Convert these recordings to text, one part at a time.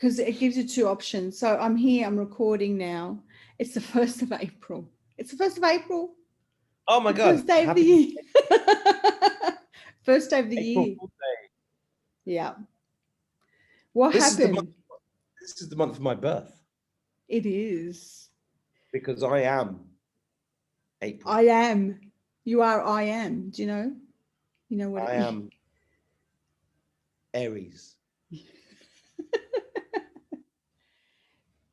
because it gives you two options. So I'm here, I'm recording now. It's the 1st of April. It's the 1st of April. Oh my God. First day of the year. First day of the year. Yeah. What happened? This is the month of my birth. It is. Because I am April. I am. You are I am. Do you know? You know what I am Aries.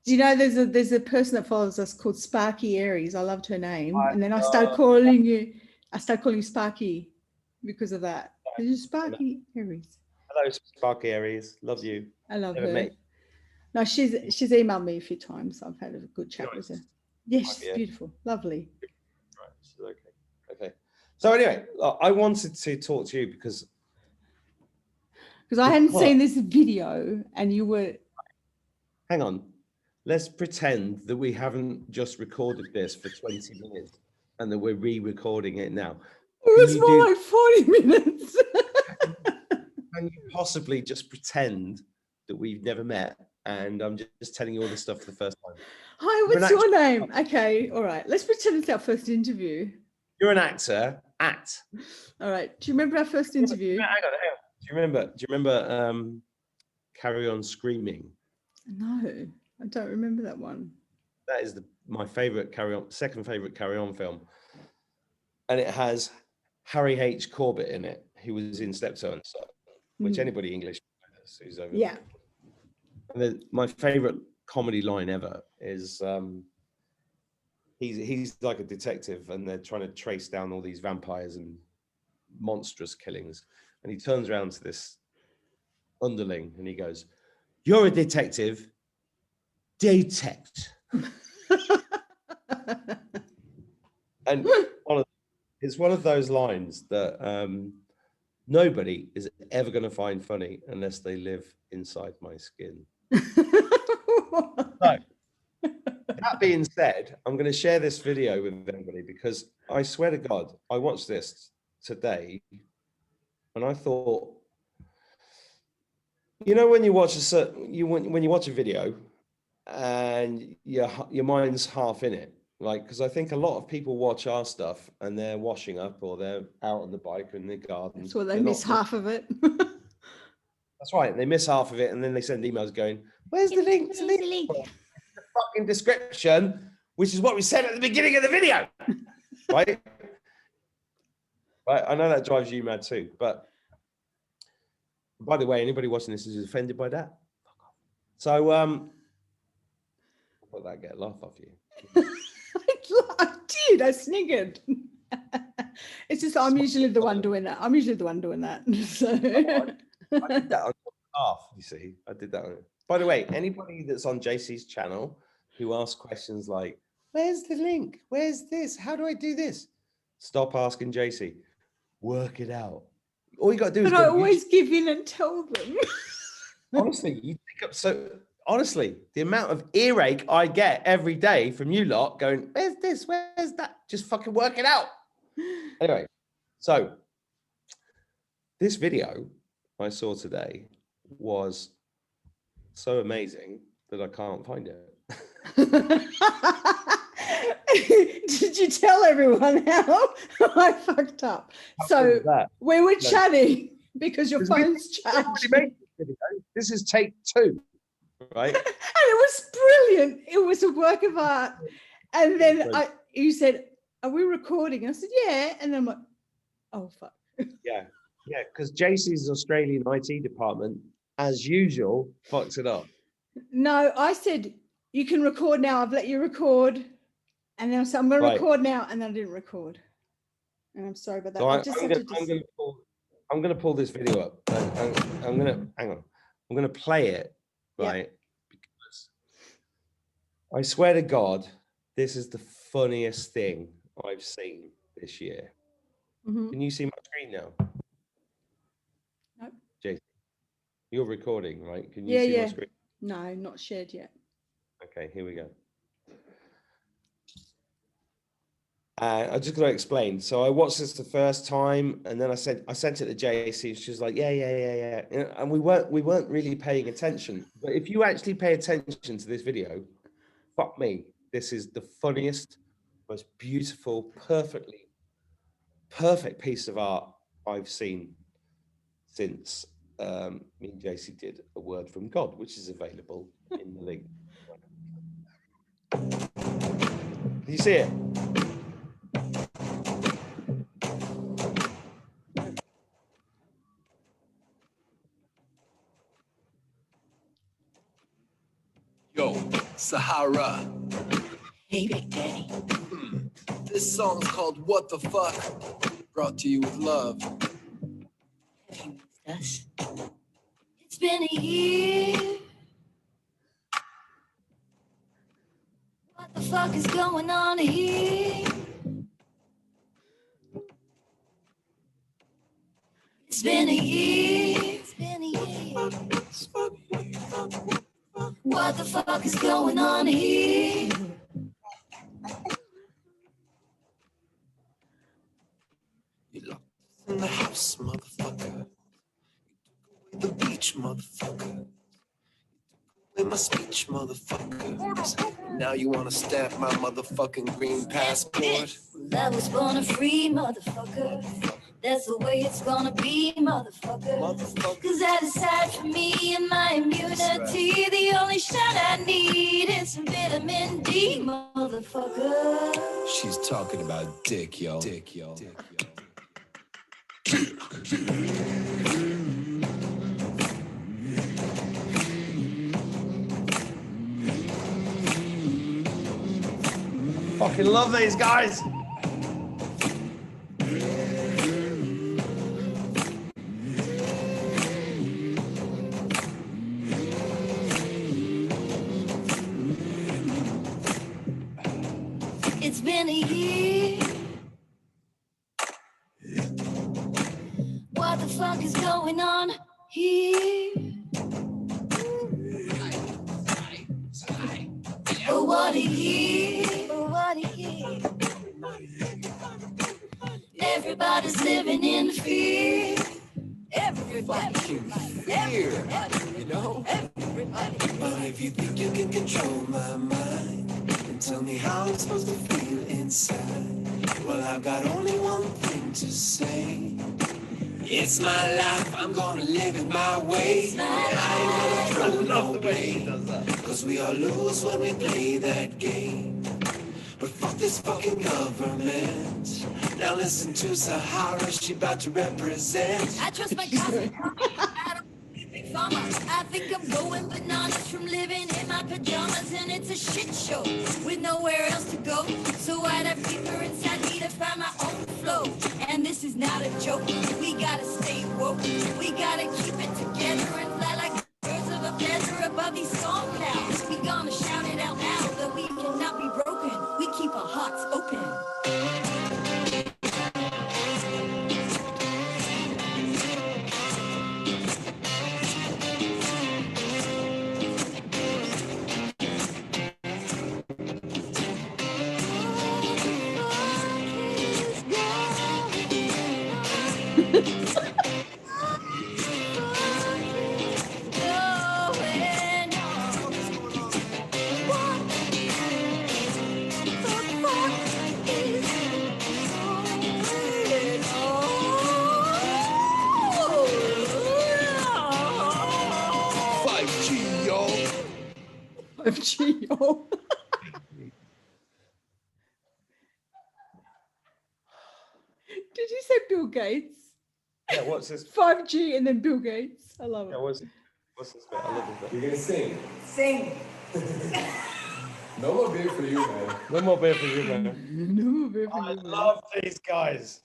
Do you know there's a person that follows us called Sparky Aries? I loved her name. And then I started calling you Sparky because of that. This is Sparky Aries. Hello, Sparky Aries. Love you. I love her. No, she's emailed me a few times. I've had a good chat with her. Yes, she's beautiful. Lovely. Right. She's okay. Okay. So anyway, I wanted to talk to you because I hadn't seen this video and you were... Hang on. Let's pretend that we haven't just recorded this for 20 minutes and that we're re-recording it now. It's more like 40 minutes. Can you possibly just pretend that we've never met and I'm just telling you all this stuff for the first time? Hi, what's your name? Okay, all right. Let's pretend it's our first interview. You're an actor. Act. All right. Do you remember our first interview? Hang on. Do you remember Carry On Screaming? No, I don't remember that one. That is my favorite second favorite Carry On film. And it has Harry H. Corbett in it, who was in Steptoe and Son, which anybody English knows who's over. Yeah. And my favorite comedy line ever is he's like a detective and they're trying to trace down all these vampires and monstrous killings. And he turns around to this underling and he goes, "You're a detective. Detect." And it's one of those lines that nobody is ever going to find funny unless they live inside my skin. So, that being said, I'm going to share this video with everybody because I swear to God, I watched this today and I thought, you know, when you watch when you watch a video and your mind's half in it, like, because I think a lot of people watch our stuff and they're washing up or they're out on the bike or in the garden. So they miss half of it. That's right. They miss half of it and then they send emails going, "Where's the link to the fucking description?" Which is what we said at the beginning of the video, right? Right. I know that drives you mad too. But by the way, anybody watching this is offended by that. So, I'll let that get a laugh off you. I did. I sniggered. It's just I'm usually the one doing that. So. I did that on half. You see, I did that. By the way, anybody that's on JC's channel who asks questions like, "Where's the link? Where's this? How do I do this?" Stop asking JC. Work it out. All you got to do is. But I always give in and tell them. Honestly, you pick up honestly, the amount of earache I get every day from you lot going, "Where's this? Where's that?" Just fucking work it out. Anyway, so this video I saw today was so amazing that I can't find it. Did you tell everyone how I fucked up? So we were chatting because your phone's charged. This is take 2, right? And it was brilliant. It was a work of art. And then you said, "Are we recording?" And I said, "Yeah." And then I'm like, "Oh, fuck." Yeah, because JC's Australian IT department, as usual, fucks it up. No, I said, "You can record now. I've let you record." And then I said, "I'm going to record now." And then I didn't record. And I'm sorry about that. So I'm going to pull this video up. I'm going to play it, right? Yeah. Because I swear to God, this is the funniest thing I've seen this year. Mm-hmm. Can you see my screen now? No. Jason, you're recording, right? Can you see my screen? No, not shared yet. Okay, here we go. I'm just going to explain. So I watched this the first time, and then I sent it to JC. She was like, yeah. And we weren't really paying attention. But if you actually pay attention to this video, fuck me, this is the funniest, most beautiful, perfect piece of art I've seen since me and JC did A Word from God, which is available in the link. Do you see it? Yo, Sahara. Hey, Big Daddy. This song's called What the Fuck? Brought to you with love. Have you missed us? It's been a year. What the fuck is going on here? It's been a year. It's been a year. What the fuck is going on here? You locked us in the house, motherfucker. You took away the beach, motherfucker. You took away my speech, motherfucker. Now you wanna stamp my motherfucking green passport? Well, I was born a free motherfucker. That's the way it's gonna be, motherfucker. Cause that aside from me and my immunity, the only shot I need is some vitamin D, motherfucker. She's talking about dick, yo. Dick, yo. Fucking love these guys. It's been a year. What the fuck is going on here? Oh, what a year. Oh, what a year. Everybody's living in fear. Everybody. Fear, you know? But if you think you can control my mind, then tell me how I'm supposed to feel inside. Well, I've got only one thing to say. It's my life, I'm gonna live it my way. I ain't gonna throw no blame, cause we all lose when we play that game. But fuck this fucking government. Now listen to Sahara, she about to represent. I trust my cousin. I don't think farmer. I think I'm going bananas from living in my pajamas, and it's a shit show with nowhere else to go. So I dive deeper inside me to find my own flow. And this is not a joke. We gotta stay woke. We gotta keep it together and fly like birds of a feather above these storm clouds. We gonna shout it out loud that we cannot be broken. We keep our hearts open. Geo. Did you say Bill Gates? Yeah, what's this? 5G and then Bill Gates. I love it. Yeah, what's this bit? I love this bit. You're gonna sing. Sing. No more beer for you, man. No more beer for you, man. No, very I funny. love these guys.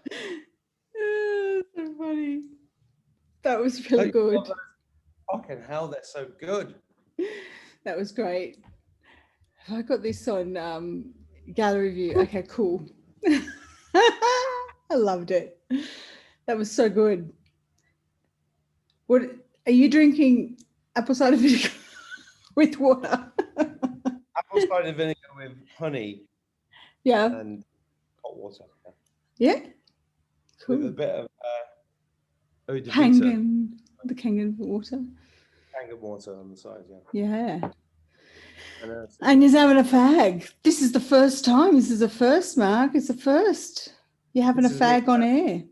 So funny. That was really good. Fucking hell, they're so good. That was great. I got this on gallery view. Okay, cool. I loved it. That was so good. What are you drinking? Apple cider vinegar with water? Apple cider vinegar with honey Yeah. and hot water. Yeah. With a Cool. bit of eau de Vita, Kangen, the Kangen water. Kangen water on the side, yeah. Yeah. And, And he's having a fag. This is the first time. This is a first, Mark. It's a first. You're having a This is me. fag on air.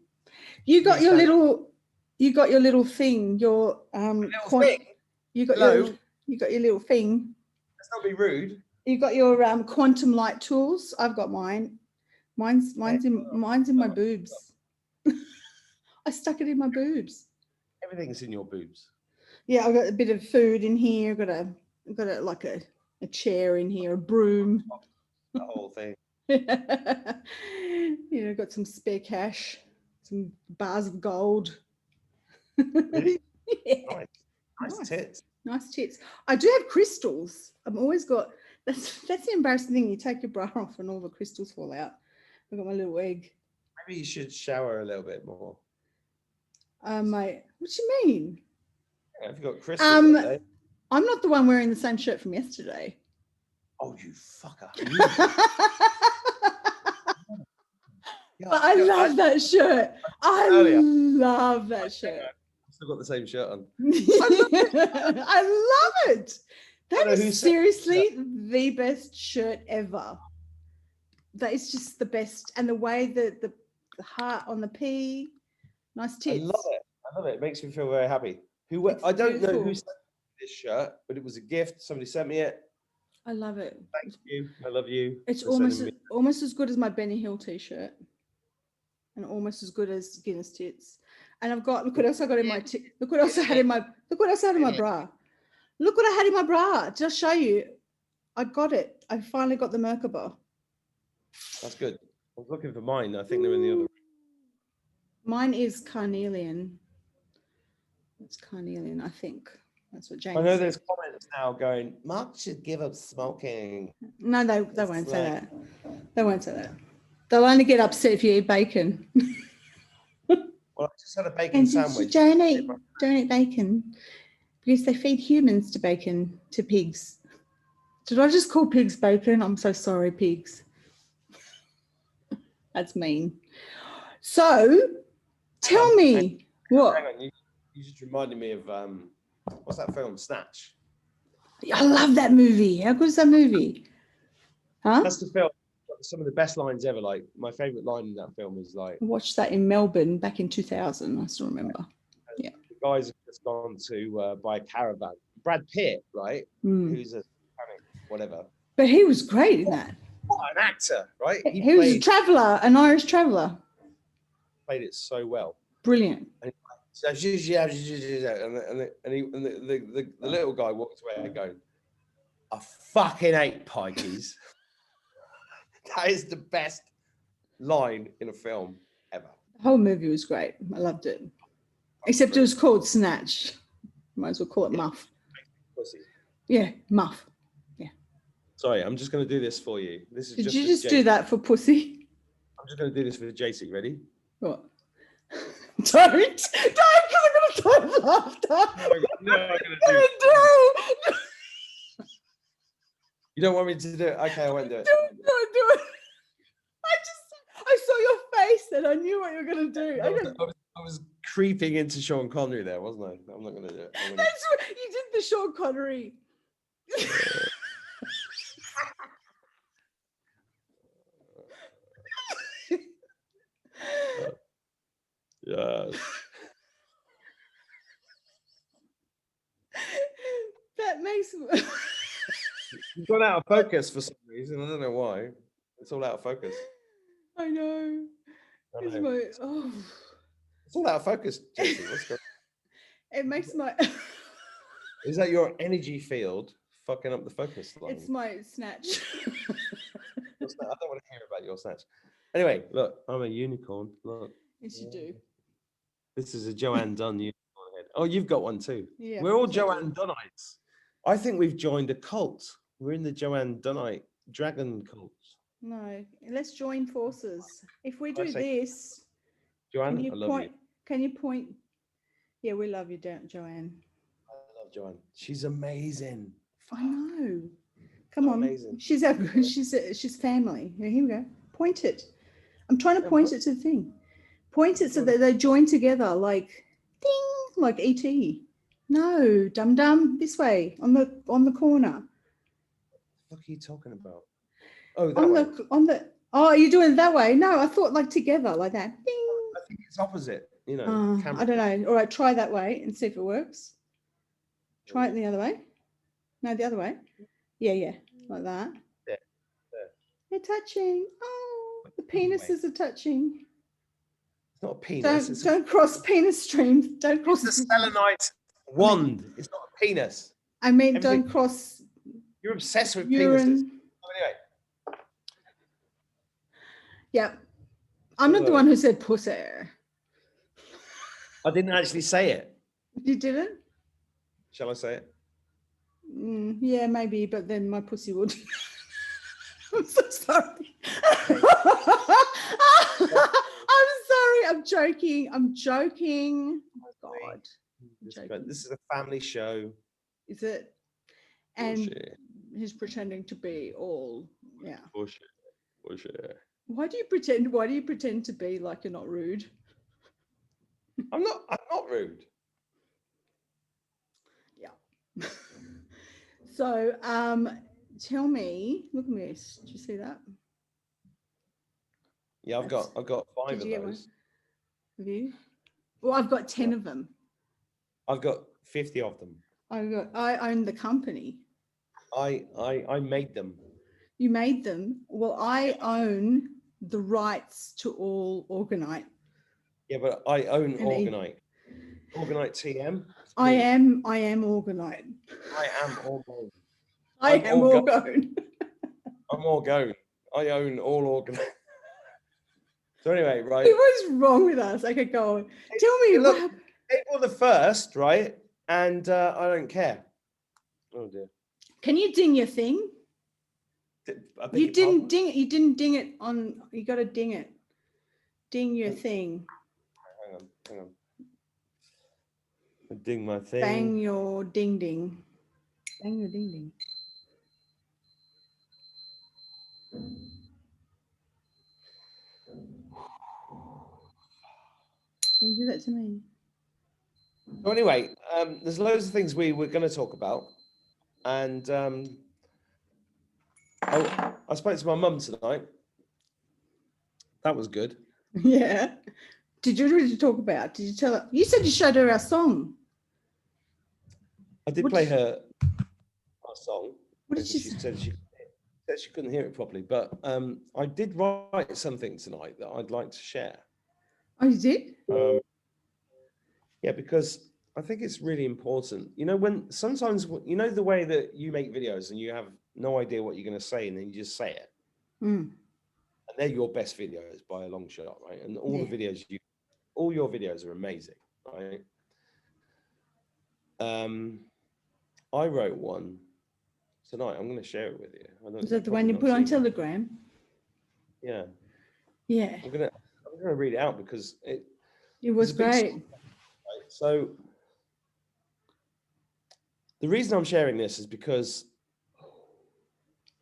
You got Me your standing- little. You got your little thing. Your little thing? You got Hello? your. You got your little thing. Let's not be rude. You got your quantum light tools. I've got mine. Mine's in my boobs. I stuck it in my boobs. Everything's in your boobs. Yeah, I've got a bit of food in here. I've got like a chair in here, a broom. The whole thing. You know, got some spare cash, some bars of gold. Really? Yeah. Nice tits. Nice tits. I do have crystals. I've always got. That's the embarrassing thing. You take your bra off and all the crystals fall out. I've got my little egg. Maybe you should shower a little bit more. Mate, what do you mean? Yeah, if you've got crystals up there. I'm not the one wearing the same shirt from yesterday. Oh, you fucker. But I love that shirt. I love that shirt. I've still got the same shirt on. I love it. That know who is said seriously the best shirt ever. That is just the best. And the way that the heart on the P, nice tits. I love it. I love it. It makes me feel very happy. It's I don't know beautiful. who sent me this shirt, but it was a gift. Somebody sent me it. I love it. Thank you. I love you. It's for sending me. almost as good as my Benny Hill t-shirt. And almost as good as Guinness tits. And I've got, look what else I got in my look what else I had in my bra. Look what I had in my bra. Just show you. I got it. I finally got the Merkaba. That's good. I was looking for mine. I think they're in the other room. Mine is carnelian. It's carnelian, I think. That's what James I know said. there's comments now going, Mark should give up smoking. No, they won't say that. They won't say that. They'll only get upset if you eat bacon. Well, I just had a bacon sandwich. Don't eat bacon because they feed humans to bacon, to pigs. Did I just call pigs bacon? I'm so sorry, pigs. That's mean. So, tell me what. Hang on, you just reminded me of what's that film, Snatch? I love that movie. How good is that movie? Huh? That's the film. Some of the best lines ever. Like my favorite line in that film was like, I watched that in Melbourne back in 2000. I still remember. Yeah. The guys have just gone to buy a caravan. Brad Pitt, right? Who's a whatever. But he was great in that. What an actor, right? He was a traveller, an Irish traveller. Played it so well. Brilliant. And the little guy walked away going, I fucking hate pikeys. That is the best line in a film ever. The whole movie was great. I loved it. Except it was called Snatch. Might as well call it Muff. Pussy. Yeah, Muff. Yeah. Sorry, I'm just going to do this for you. This is Did just you for just JC. do that for pussy? I'm just going to do this for JC. Ready? What? Don't, because I'm going to die of laughter. No, I'm going to do it. Don't You don't want me to do it? Okay, I won't do it. do it. I saw your face and I knew what you were going to do. I was creeping into Sean Connery there, wasn't I? I'm not going to do it. That's what you did, the Sean Connery. Yes. That makes You've gone out of focus for some reason. I don't know why. It's all out of focus. I know. I It's know. It's all out of focus, JC. What's going it makes my Is that your energy field fucking up the focus line? it's my snatch. I don't want to hear about your snatch. Anyway, look, I'm a unicorn. Look. Yes, you do. This is a Joanne Dunn unicorn head. Oh, you've got one too. Yeah. We're all of course I do. Joanne Dunnites. I think we've joined a cult. We're in the Joanne Dunnite dragon cult. No, let's join forces. If we I do say- this, Joanne, can you I love point? you. Can you point? Yeah, we love you, Joanne. I love Joanne. She's amazing. I know. Come So on, amazing. she's family. Here we go. Point it. I'm trying to point it to the thing. Point it so that they join together, like ding, like ET. No, dum dum, this way on the corner. What are you talking about? Oh, that way. Oh, you're doing it that way? No, I thought like together, like that. Ding. I think it's opposite. You know, I don't know. All right, try that way and see if it works. Try it the other way. No, the other way. Yeah, like that. Yeah. They're touching. Oh, the penises are touching. It's not a penis. Don't cross penis streams. Don't cross. It's a selenite wand. It's not a penis. I mean, don't cross. You're obsessed with urine. penises. Anyway. Yeah, I'm not the one who said pussy. I didn't actually say it. You didn't? Shall I say it? Yeah, maybe, but then my pussy would. I'm so sorry. I'm sorry. I'm joking. Oh my God. This is a family show. Is it? And he's pretending to be all, yeah. Bullshit. Why do you pretend to be like you're not rude? I'm not rude. Yeah. So, tell me, look at this. Did you see that? Yeah, I've got 5 of those. Have you? Well, I've got 10 of them. I've got 50 of them. I own the company. I made them. You made them? Well, I own the rights to all Orgonite. Yeah, but I own Orgonite. Orgonite TM. I am Orgonite. I am Orgone. I am Orgone. I'm Orgone. I own all Orgonite. So anyway, right. What's wrong with us? Okay, go on. Tell me. Look, April the 1st, right? And I don't care. Oh dear. Can you ding your thing? You didn't ding it. You didn't ding it on. You got to ding it. Ding your thing. Hang on. I ding my thing. Bang your ding ding. Bang your ding ding. Can you do that to me? So anyway, there's loads of things we were going to talk about, and I spoke to my mum tonight. That was good. Yeah. Did you really talk about? Did you tell her? You said you showed her our song. I did play her our song. What did she say? She couldn't hear it properly, but I did write something tonight that I'd like to share. Oh, you did? Yeah, because I think it's really important. You know, when sometimes, you know, the way that you make videos and you have no idea what you're going to say and then you just say it. And they're your best videos by a long shot, right? And all the videos all your videos are amazing, right? I wrote one tonight. I'm going to share it with you. Is that the one you put on Telegram? Yeah. Yeah. I'm gonna read it out because it was great. Song, right? So the reason I'm sharing this is because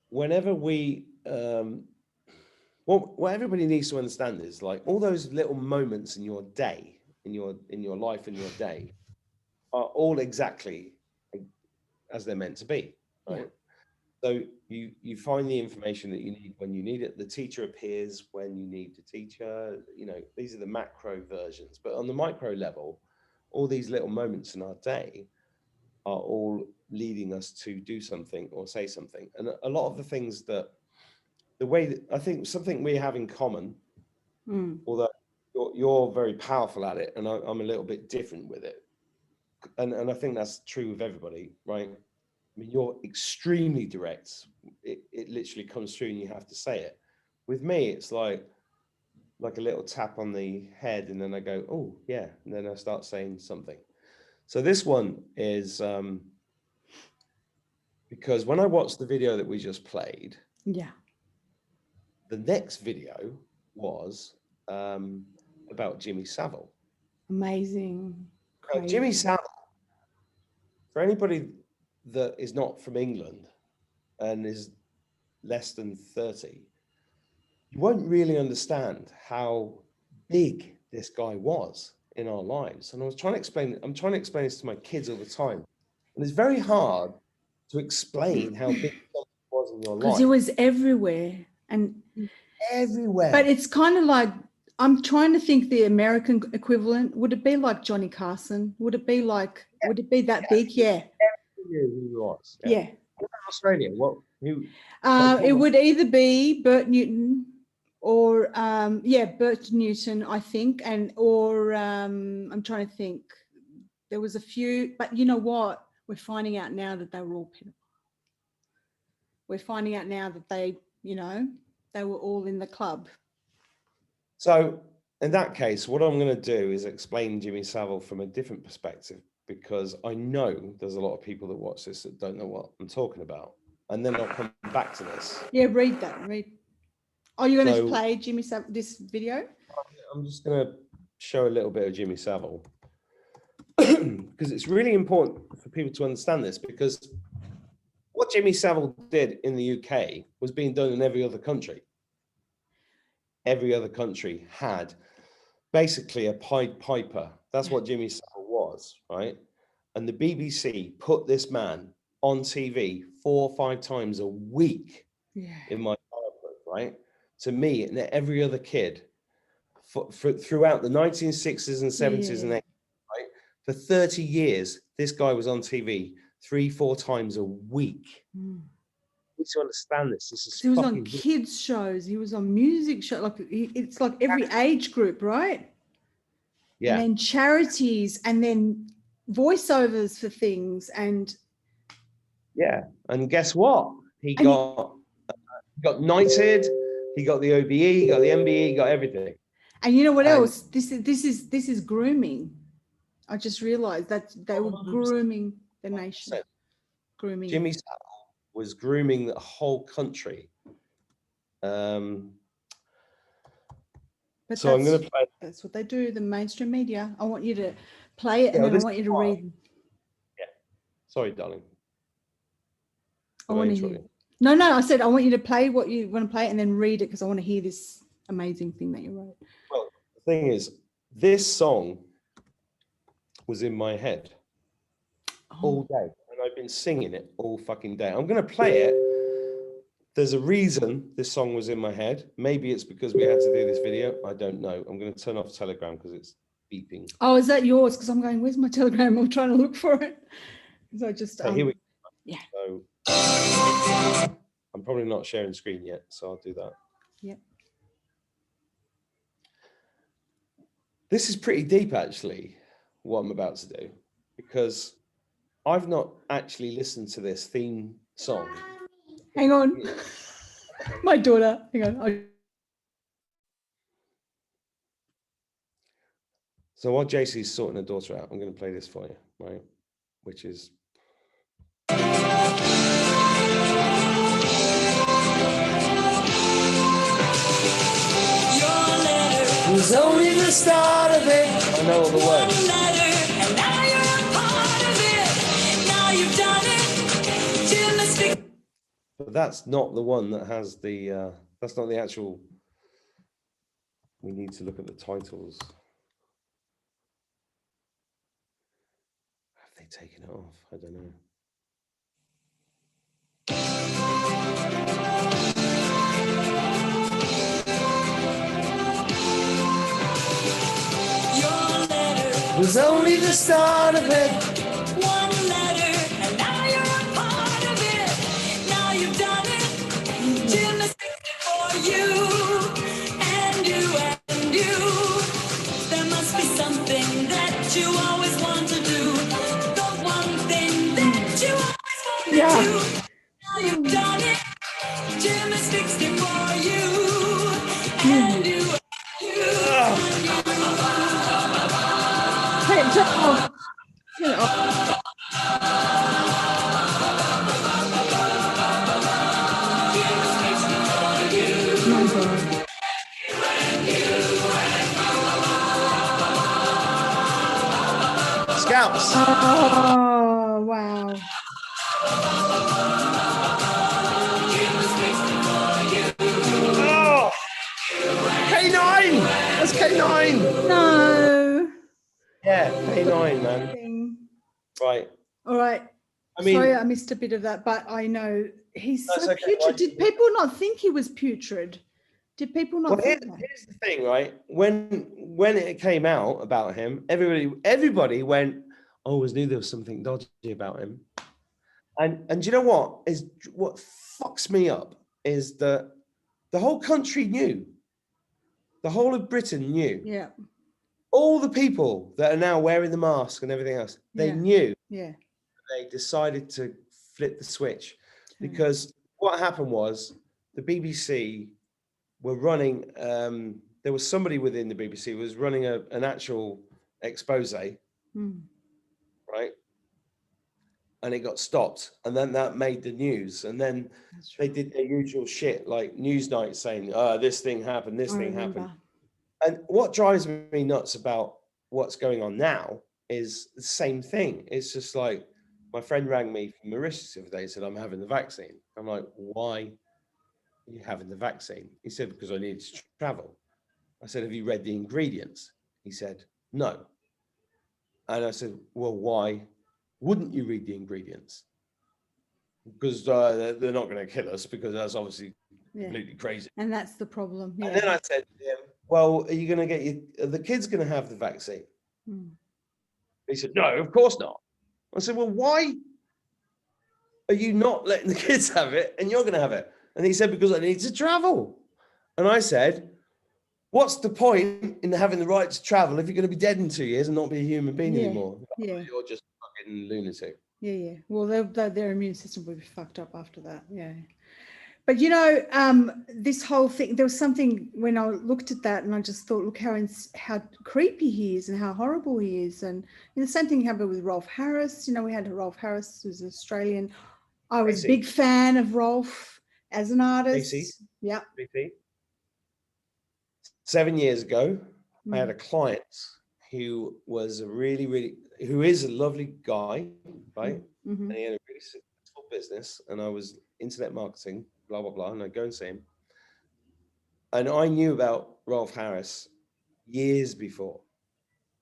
whenever we what everybody needs to understand is like all those little moments in your day, in your life, in your day, are all exactly as they're meant to be, right? Yeah. So you find the information that you need when you need it. The teacher appears when you need the teacher. You know, these are the macro versions. But on the micro level, all these little moments in our day are all leading us to do something or say something. And a lot of the things that, the way that I think something we have in common, although you're very powerful at it and I'm a little bit different with it. And I think that's true with everybody, right? I mean, you're extremely direct. It literally comes through and you have to say it. With me, it's like a little tap on the head and then I go, oh, yeah. And then I start saying something. So this one is because when I watched the video that we just played, the next video was about Jimmy Savile. Amazing. Jimmy Savile, for anybody that is not from England and is less than 30, you won't really understand how big this guy was in our lives. And I'm trying to explain this to my kids all the time. And it's very hard to explain how big it was in your life. Because it was everywhere. And everywhere. But it's kind of like, I'm trying to think the American equivalent. Would it be like Johnny Carson? Would it be that big? Yeah. He was. Yeah. What about Australia? It would either be Bert Newton or Bert Newton, I think, or I'm trying to think. There was a few, but you know what? We're finding out now that they were all pedophiles. We're finding out now that they were all in the club. So in that case, what I'm going to do is explain Jimmy Savile from a different perspective, because I know there's a lot of people that watch this that don't know what I'm talking about. And then I'll come back to this. Yeah, read that. Are you going to play Jimmy Savile, this video? I'm just going to show a little bit of Jimmy Savile. Because it's really important for people to understand this, because what Jimmy Savile did in the UK was being done in every other country. Every other country had basically a Pied Piper. That's what Jimmy Savile was, right? And the BBC put this man on TV 4 or 5 times a week in my childhood, right? To me and every other kid throughout the 1960s and 70s and 80s, right? For 30 years, this guy was on TV 3-4 times a week. You need to understand this. He was on kids shows. He was on music shows. It's like every age group, right? Yeah. And then charities, and then voiceovers for things, and and guess what? He got knighted. He got the OBE. He got the MBE. He got everything. And you know what else? This is grooming. I just realized that they were grooming the nation. Grooming. Jimmy Savile was grooming the whole country. So I'm going to play. That's what they do, the mainstream media. I want you to play it, and then I want you to read. Yeah. Sorry, darling. I want to hear. No, I said I want you to play what you want to play and then read it, because I want to hear this amazing thing that you wrote. Well, the thing is, this song was in my head all day, and I've been singing it all fucking day. I'm going to play it. There's a reason this song was in my head. Maybe it's because we had to do this video. I don't know. I'm going to turn off Telegram because it's beeping. Oh, is that yours? Because I'm going, where's my Telegram? I'm trying to look for it. So I just here we go. Yeah. So I'm probably not sharing screen yet, so I'll do that. Yep. This is pretty deep, actually, what I'm about to do, because I've not actually listened to this theme song. Hang on. My daughter. Hang on. So while JC's sorting her daughter out, I'm going to play this for you, right? Which is... It was only the start of it. I know all the words. And now you're a part of it. Now you've done it. But that's not the one that has the, that's not the actual, we need to look at the titles. Have they taken it off? I don't know. It was only the start of it. One letter, and now you're a part of it. Now you've done it. Jim is for you, and you, and you. There must be something that you always want to do. The one thing that you always want to do. Now you've done it. Jim has fixed it for you, and you, and you. Scouts. Oh, wow. Oh. K9. No. Yeah, K9, man. Right. All right. I mean, sorry, I missed a bit of that, but I know he's That's so okay, putrid. right? Did people not think he was putrid? Did people not well, think that? here's the thing, right? When it came out about him, everybody went, "Oh, I knew there was something dodgy about him." And do you know what fucks me up is that the whole country knew, the whole of Britain knew. Yeah. All the people that are now wearing the mask and everything else, they knew. Yeah. They decided to flip the switch because what happened was the BBC were running. There was somebody within the BBC who was running an actual expose, right? And it got stopped, and then that made the news, and then they did their usual shit like Newsnight saying, this thing happened, this thing happened. And what drives me nuts about what's going on now is the same thing. It's just like my friend rang me from Mauritius the other day and said, I'm having the vaccine. I'm like, why are you having the vaccine? He said, because I need to travel. I said, have you read the ingredients? He said, no. And I said, well, why wouldn't you read the ingredients? Because they're not going to kill us, because that's obviously completely crazy. And that's the problem. And then I said to him, well, are you going to are the kids going to have the vaccine? He said, no, of course not. I said, well, why are you not letting the kids have it and you're going to have it? And he said, because I need to travel. And I said, what's the point in having the right to travel if you're going to be dead in 2 years and not be a human being anymore? Yeah. You're just fucking lunatic. Yeah. Well, their immune system will be fucked up after that. Yeah. But this whole thing, there was something when I looked at that and I just thought, look how creepy he is and how horrible he is. And the same thing happened with Rolf Harris. We had Rolf Harris, who's Australian. I was a big fan of Rolf as an artist. Casey. Yeah. 7 years ago, I had a client who was who is a lovely guy, right? And he had a really successful business, and I was internet marketing, blah, blah, blah, and I'd go and see him. And I knew about Rolf Harris years before,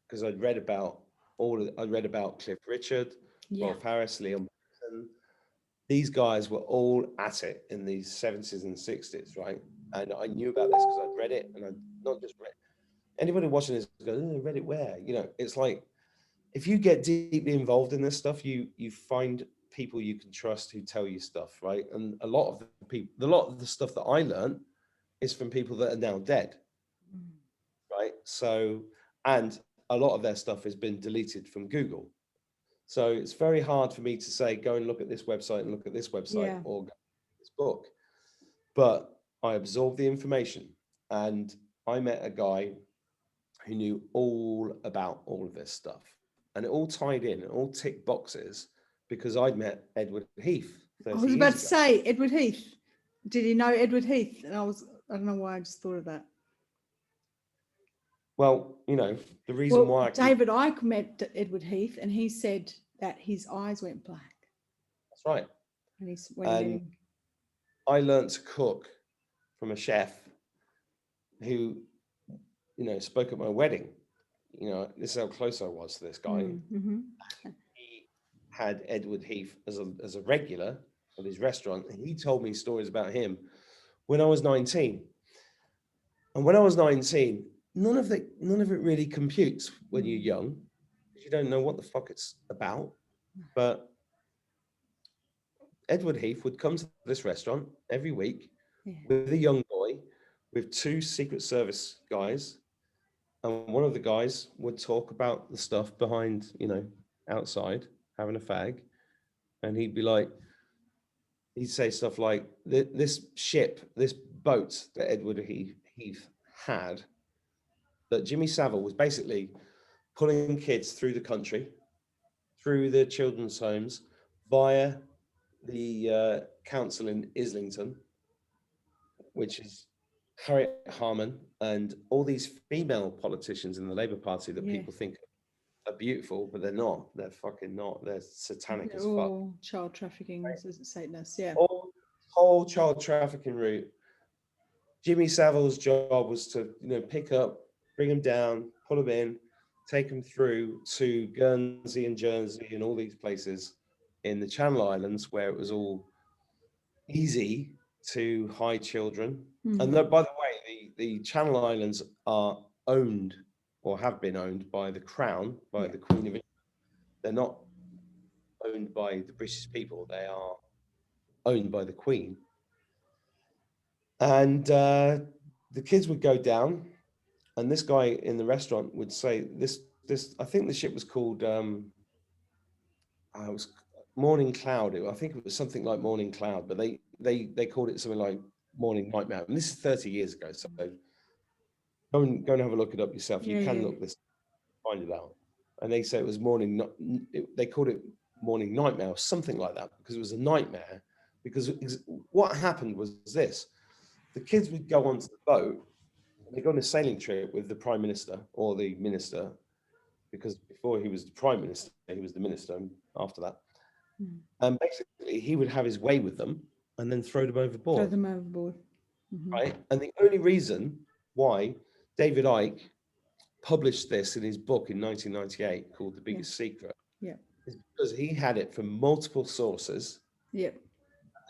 because I'd read about Cliff Richard, Rolf Harris, Leon Benson. These guys were all at it in the 70s and 60s, right? And I knew about this because I'd read it, and I'd not just read. Anybody watching this goes, oh, read it where? It's like, if you get deeply involved in this stuff, you find people you can trust who tell you stuff, right? And a lot of the stuff that I learned is from people that are now dead, right? So, and a lot of their stuff has been deleted from Google. So it's very hard for me to say, go and look at this website and look at this website or go this book. But I absorbed the information, and I met a guy who knew all about all of this stuff. And it all tied in, it all ticked boxes, because I'd met Edward Heath. I was about to say Edward Heath. Did he know Edward Heath? And I don't know why I just thought of that. Well, the reason why David Icke met Edward Heath, and he said that his eyes went black. That's right. And I learned to cook from a chef who, spoke at my wedding. This is how close I was to this guy. He had Edward Heath as a regular at his restaurant, and he told me stories about him when I was 19. And when I was 19, none of it really computes when you're young. You don't know what the fuck it's about. But Edward Heath would come to this restaurant every week with a young boy, with 2 Secret Service guys. And one of the guys would talk about the stuff behind, outside, having a fag. And he'd say stuff like, this boat that Edward Heath had, that Jimmy Savile was basically pulling kids through the country, through the children's homes, via the council in Islington, which is Harriet Harman, and all these female politicians in the Labour Party that people think are beautiful, but they're not. They're fucking not. They're satanic as fuck. Child trafficking, Satanists, Whole child trafficking route. Jimmy Savile's job was to, pick up bring them down, pull them in, take them through to Guernsey and Jersey and all these places in the Channel Islands where it was all easy to hide children. And by the way, the Channel Islands are owned or have been owned by the Crown, by the Queen of England. They're not owned by the British people. They are owned by the Queen. And the kids would go down, and this guy in the restaurant would say, this I think the ship was called, it was Morning Cloud. I think it was something like Morning Cloud, but they called it something like Morning Nightmare. And this is 30 years ago, so go and have a look it up yourself. You can look this, find it out. And they say it was they called it Morning Nightmare or something like that, because it was a nightmare. Because what happened was this: the kids would go onto the boat, and they go on a sailing trip with the Prime Minister or the Minister, because before he was the Prime Minister, he was the Minister after that. And basically he would have his way with them and then throw them overboard. Throw them overboard. Right? And the only reason why David Icke published this in his book in 1998 called The Biggest Secret is because he had it from multiple sources. They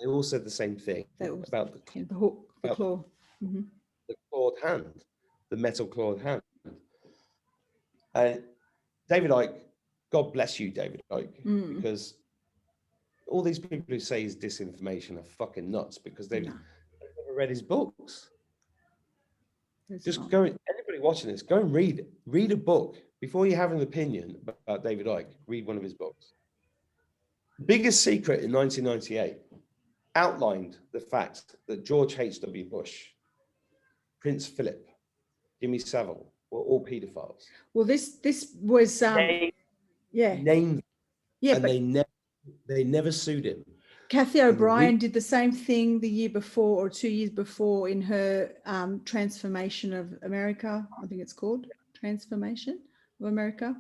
all said the same thing about the hook, the claw. The clawed hand, the metal clawed hand. David Icke, God bless you, David Icke, because all these people who say he's disinformation are fucking nuts, because they've never read his books. Just go, anybody watching this, go and read a book before you have an opinion about David Icke. Read one of his books. Biggest Secret in 1998 outlined the fact that George H.W. Bush, Prince Philip, Jimmy Savile were all paedophiles. Well, this was named, and they never sued him. Kathy O'Brien did the same thing the year before or 2 years before in her Transformation of America. I think it's called Transformation of America.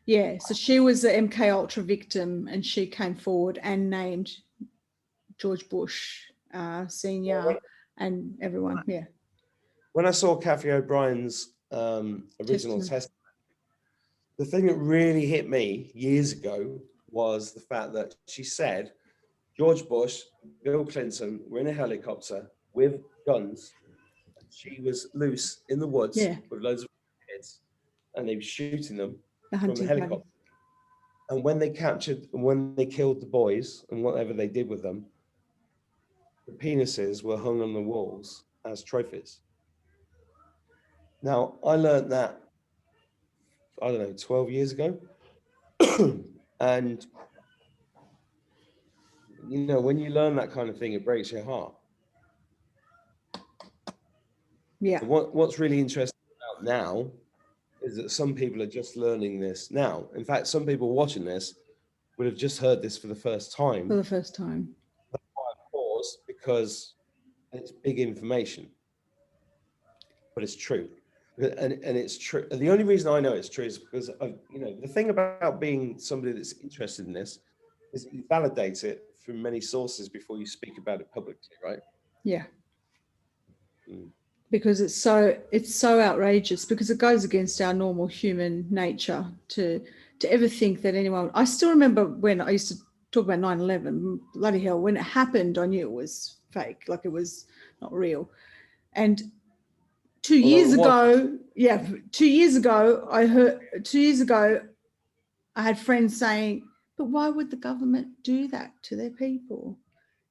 Yeah, so she was the MK Ultra victim, and she came forward and named George Bush Senior and everyone. Yeah. When I saw Kathy O'Brien's original testament, the thing that really hit me years ago was the fact that she said George Bush, Bill Clinton were in a helicopter with guns. She was loose in the woods with loads of kids, and they were shooting them from the helicopter. And when they killed the boys and whatever they did with them, the penises were hung on the walls as trophies. Now, I learned that, I don't know, 12 years ago. And, you know, when you learn that kind of thing, it breaks your heart. Yeah. So what's really interesting about now is that some people are just learning this now. In fact, some people watching this would have just heard this for the first time. For the first time. That's why I pause, because it's big information. But it's true. And it's true. And the only reason I know it's true is because you know, the thing about being somebody that's interested in this is that you validate it from many sources before you speak about it publicly, right? Yeah. Because it's so outrageous, because it goes against our normal human nature to ever think that anyone. I still remember when I used to talk about 9/11. Bloody hell, when it happened, I knew it was fake, like it was not real. And 2 years ago, 2 years ago, I had friends saying, but why would the government do that to their people?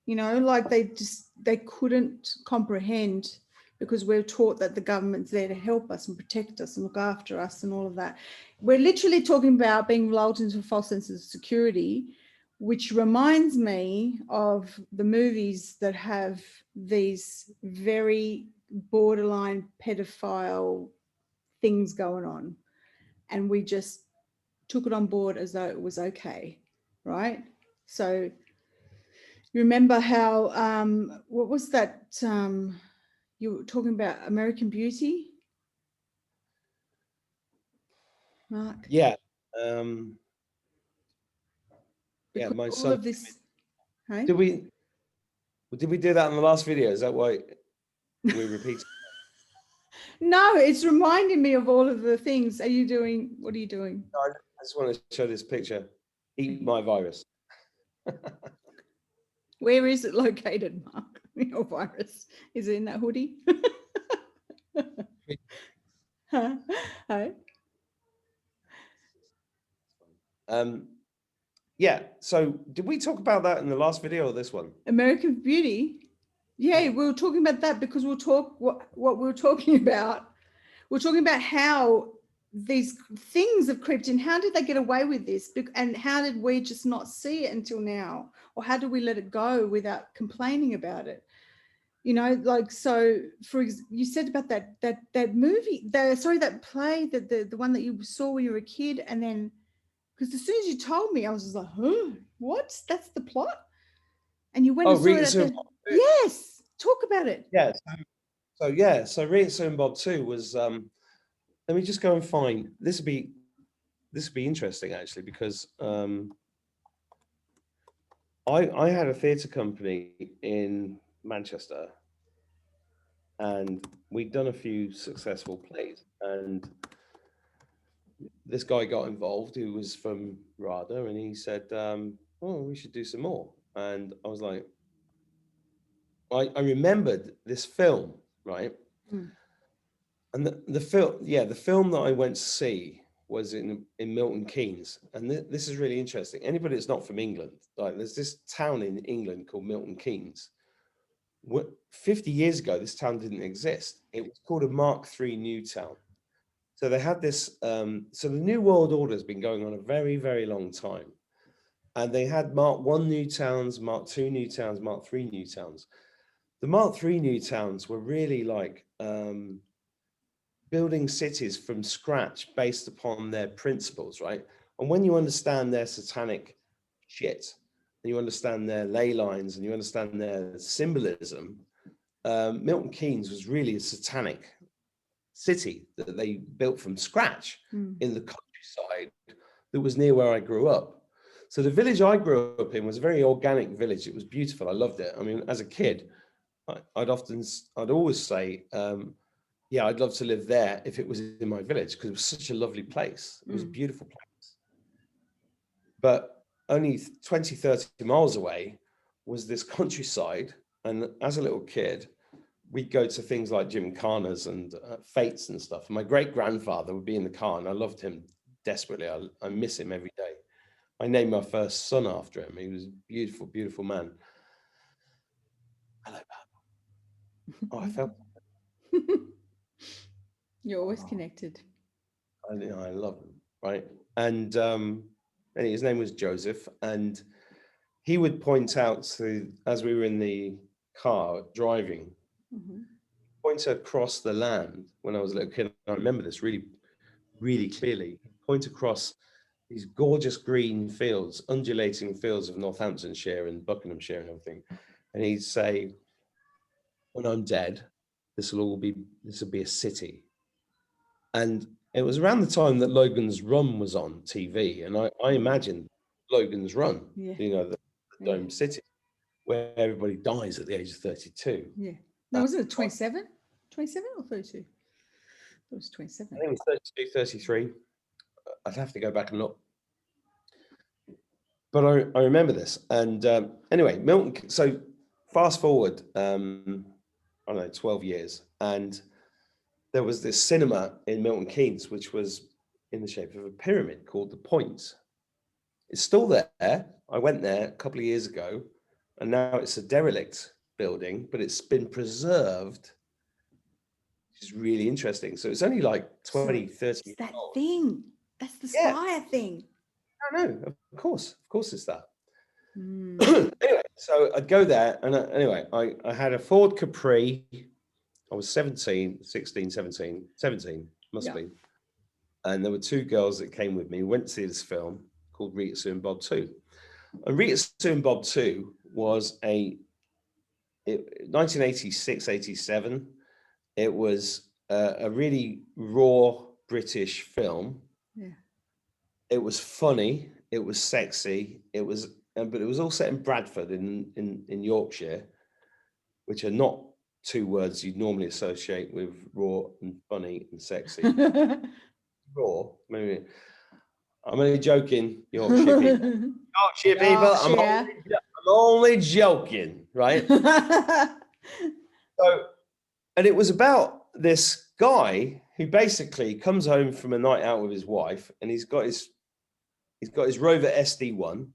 You know, like they couldn't comprehend, because we're taught that the government's there to help us and protect us and look after us and all of that. We're literally talking about being lulled into a false sense of security, which reminds me of the movies that have these very borderline pedophile things going on, and we just took it on board as though it was okay, right? So you remember how what was that you were talking about, American Beauty, Mark? Yeah. Yeah, Because my all son. of this, hey? Did we do that in the last video? Is that why we repeat? No, it's reminding me of all of the things. What are you doing? I just want to show this picture. Eat my virus. Where is it located, Mark? Your virus. Is it in that hoodie? Huh? Yeah. So did we talk about that in the last video or this one? American Beauty. Yeah, we were talking about that because we'll talk what we were talking about. We're talking about how these things have crept in. How did they get away with this? And how did we just not see it until now? Or how did we let it go without complaining about it? You know, like, so you said about that movie, that play, the one that you saw when you were a kid, and then, because as soon as you told me, I was just like, huh, what? That's the plot? And you went and saw it at yes, talk about it. Yeah. So Rita Sue and Bob 2 was let me just go and find this would be interesting actually, because I had a theatre company in Manchester, and we'd done a few successful plays, and this guy got involved who was from RADA, and he said, oh, we should do some more. And I was like, I remembered this film, right? Mm. And the film that I went to see was in Milton Keynes. And this is really interesting. Anybody that's not from England, like, there's this town in England called Milton Keynes. 50 years ago, this town didn't exist. It was called a Mark III New Town. So they had this, so the New World Order has been going on a very, very long time. And they had Mark I New Towns, Mark II New Towns, Mark III New Towns. The Mark III New Towns were really like building cities from scratch based upon their principles, right? And when you understand their satanic shit, and you understand their ley lines, and you understand their symbolism, Milton Keynes was really a satanic city that they built from scratch in the countryside that was near where I grew up. So the village I grew up in was a very organic village. It was beautiful. I loved it. I mean, as a kid, I'd always say, yeah, I'd love to live there if it was in my village, because it was such a lovely place. It was a beautiful place. But only 20, 30 miles away was this countryside. And as a little kid, we'd go to things like gymkhanas and fetes and stuff. My great grandfather would be in the car, and I loved him desperately. I miss him every day. I named my first son after him. He was a beautiful, beautiful man. Hello, Papa. Oh, I felt. You're always connected. I love him, right? And his name was Joseph, and he would point out to, as we were in the car driving, point across the land when I was a little kid. I remember this really, really clearly. Point across these gorgeous green fields, undulating fields of Northamptonshire and Buckinghamshire and everything. And he'd say, when I'm dead, this will be a city. And it was around the time that Logan's Run was on TV. And I imagined Logan's Run, you know, the Dome City, where everybody dies at the age of 32. Yeah. No, was it 27? 27 or 32? It was 27. I think it was 32, 33. I'd have to go back and look. But I remember this. And anyway, Milton, so fast forward, I don't know, 12 years. And there was this cinema in Milton Keynes, which was in the shape of a pyramid called The Point. It's still there. I went there a couple of years ago, and now it's a derelict building, but it's been preserved, which is really interesting. So it's only like 20, 30 years old. That thing. That's the Spire thing. I know, of course it's that. Anyway, so I'd go there, and anyway, I had a Ford Capri. I was 17, must be. And there were two girls that came with me, went to see this film called Rita Sue and Bob 2. And Rita Sue and Bob 2 was 1986, 87. It was a really raw British film. Yeah. It was funny. It was sexy. But it was all set in Bradford in Yorkshire, which are not two words you'd normally associate with raw and funny and sexy. Raw, maybe. I'm only joking, Yorkshire people. Yorkshire people, I'm only joking, right? So, and it was about this guy who basically comes home from a night out with his wife, and he's got his Rover SD1,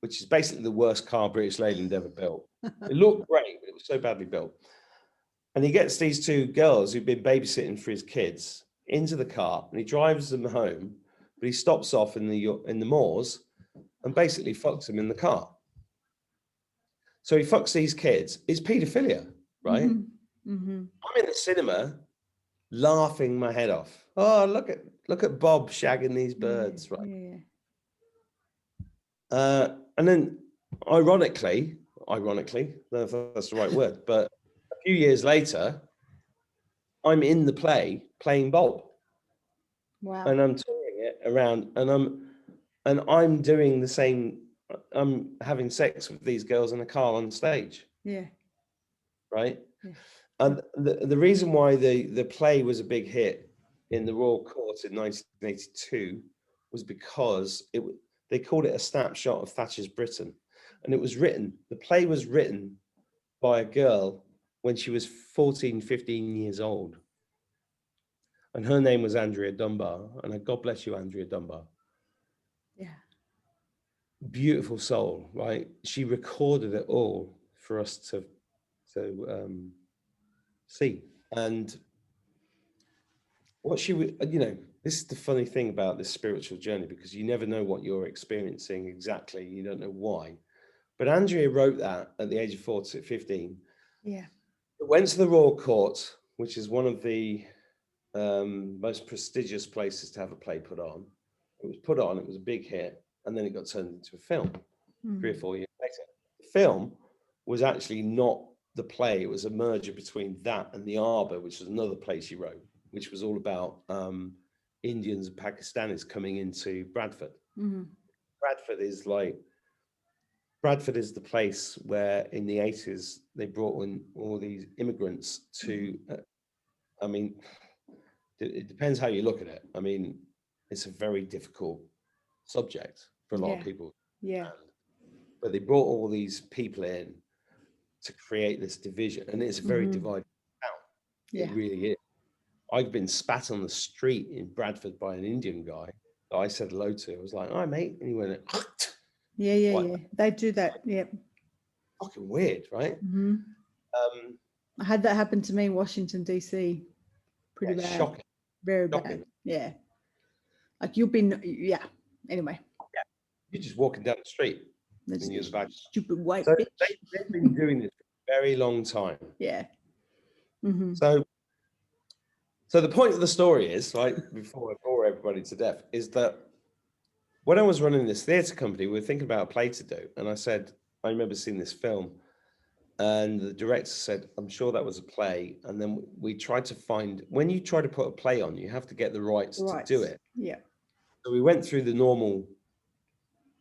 which is basically the worst car British Leyland ever built. It looked great, but it was so badly built. And he gets these two girls who've been babysitting for his kids into the car, and he drives them home, but he stops off in the moors and basically fucks them in the car. So he fucks these kids. It's paedophilia, right? I'm in the cinema laughing my head off. Oh, look at Bob shagging these birds, right? And then ironically, I don't know if that's the right word, but a few years later, I'm in the play playing Bob. Wow. And I'm touring it around, and I'm doing the same. I'm having sex with these girls in a car on stage. Yeah. Right. Yeah. And the reason why the play was a big hit in the Royal Court in 1982 was because they called it a snapshot of Thatcher's Britain, and the play was written by a girl when she was 14, 15 years old. And her name was Andrea Dunbar. And God bless you, Andrea Dunbar. Yeah. Beautiful soul, right? She recorded it all for us to see. And what she would, this is the funny thing about this spiritual journey, because you never know what you're experiencing exactly. You don't know why. But Andrea wrote that at the age of 15. Yeah. It went to the Royal Court, which is one of the most prestigious places to have a play put on. It was put on, it was a big hit, and then it got turned into a film 3 or 4 years later. The film was actually not the play, it was a merger between that and The Arbor, which was another play she wrote, which was all about Indians and Pakistanis coming into Bradford. Bradford is the place where in the 80s they brought in all these immigrants to, it depends how you look at it. I mean, it's a very difficult subject for a lot of people. Yeah. But they brought all these people in to create this division, and it's a very divided town. Yeah. It really is. I've been spat on the street in Bradford by an Indian guy that I said hello to. I was like, "Hi, mate," and he went, Yeah. They do that. Yeah. Fucking weird, right? I had that happen to me in Washington, DC. Pretty bad. Shocking. Very Shocking. bad. Yeah. Like anyway. Yeah. You're just walking down the street. That's and you're stupid white so bitch. they've been doing this for a very long time. Yeah. So the point of the story is, right, before I bore everybody to death, is that when I was running this theatre company, we were thinking about a play to do. And I remember seeing this film, and the director said, "I'm sure that was a play." And then we tried to find, when you try to put a play on, you have to get the rights to do it. Yeah. So we went through the normal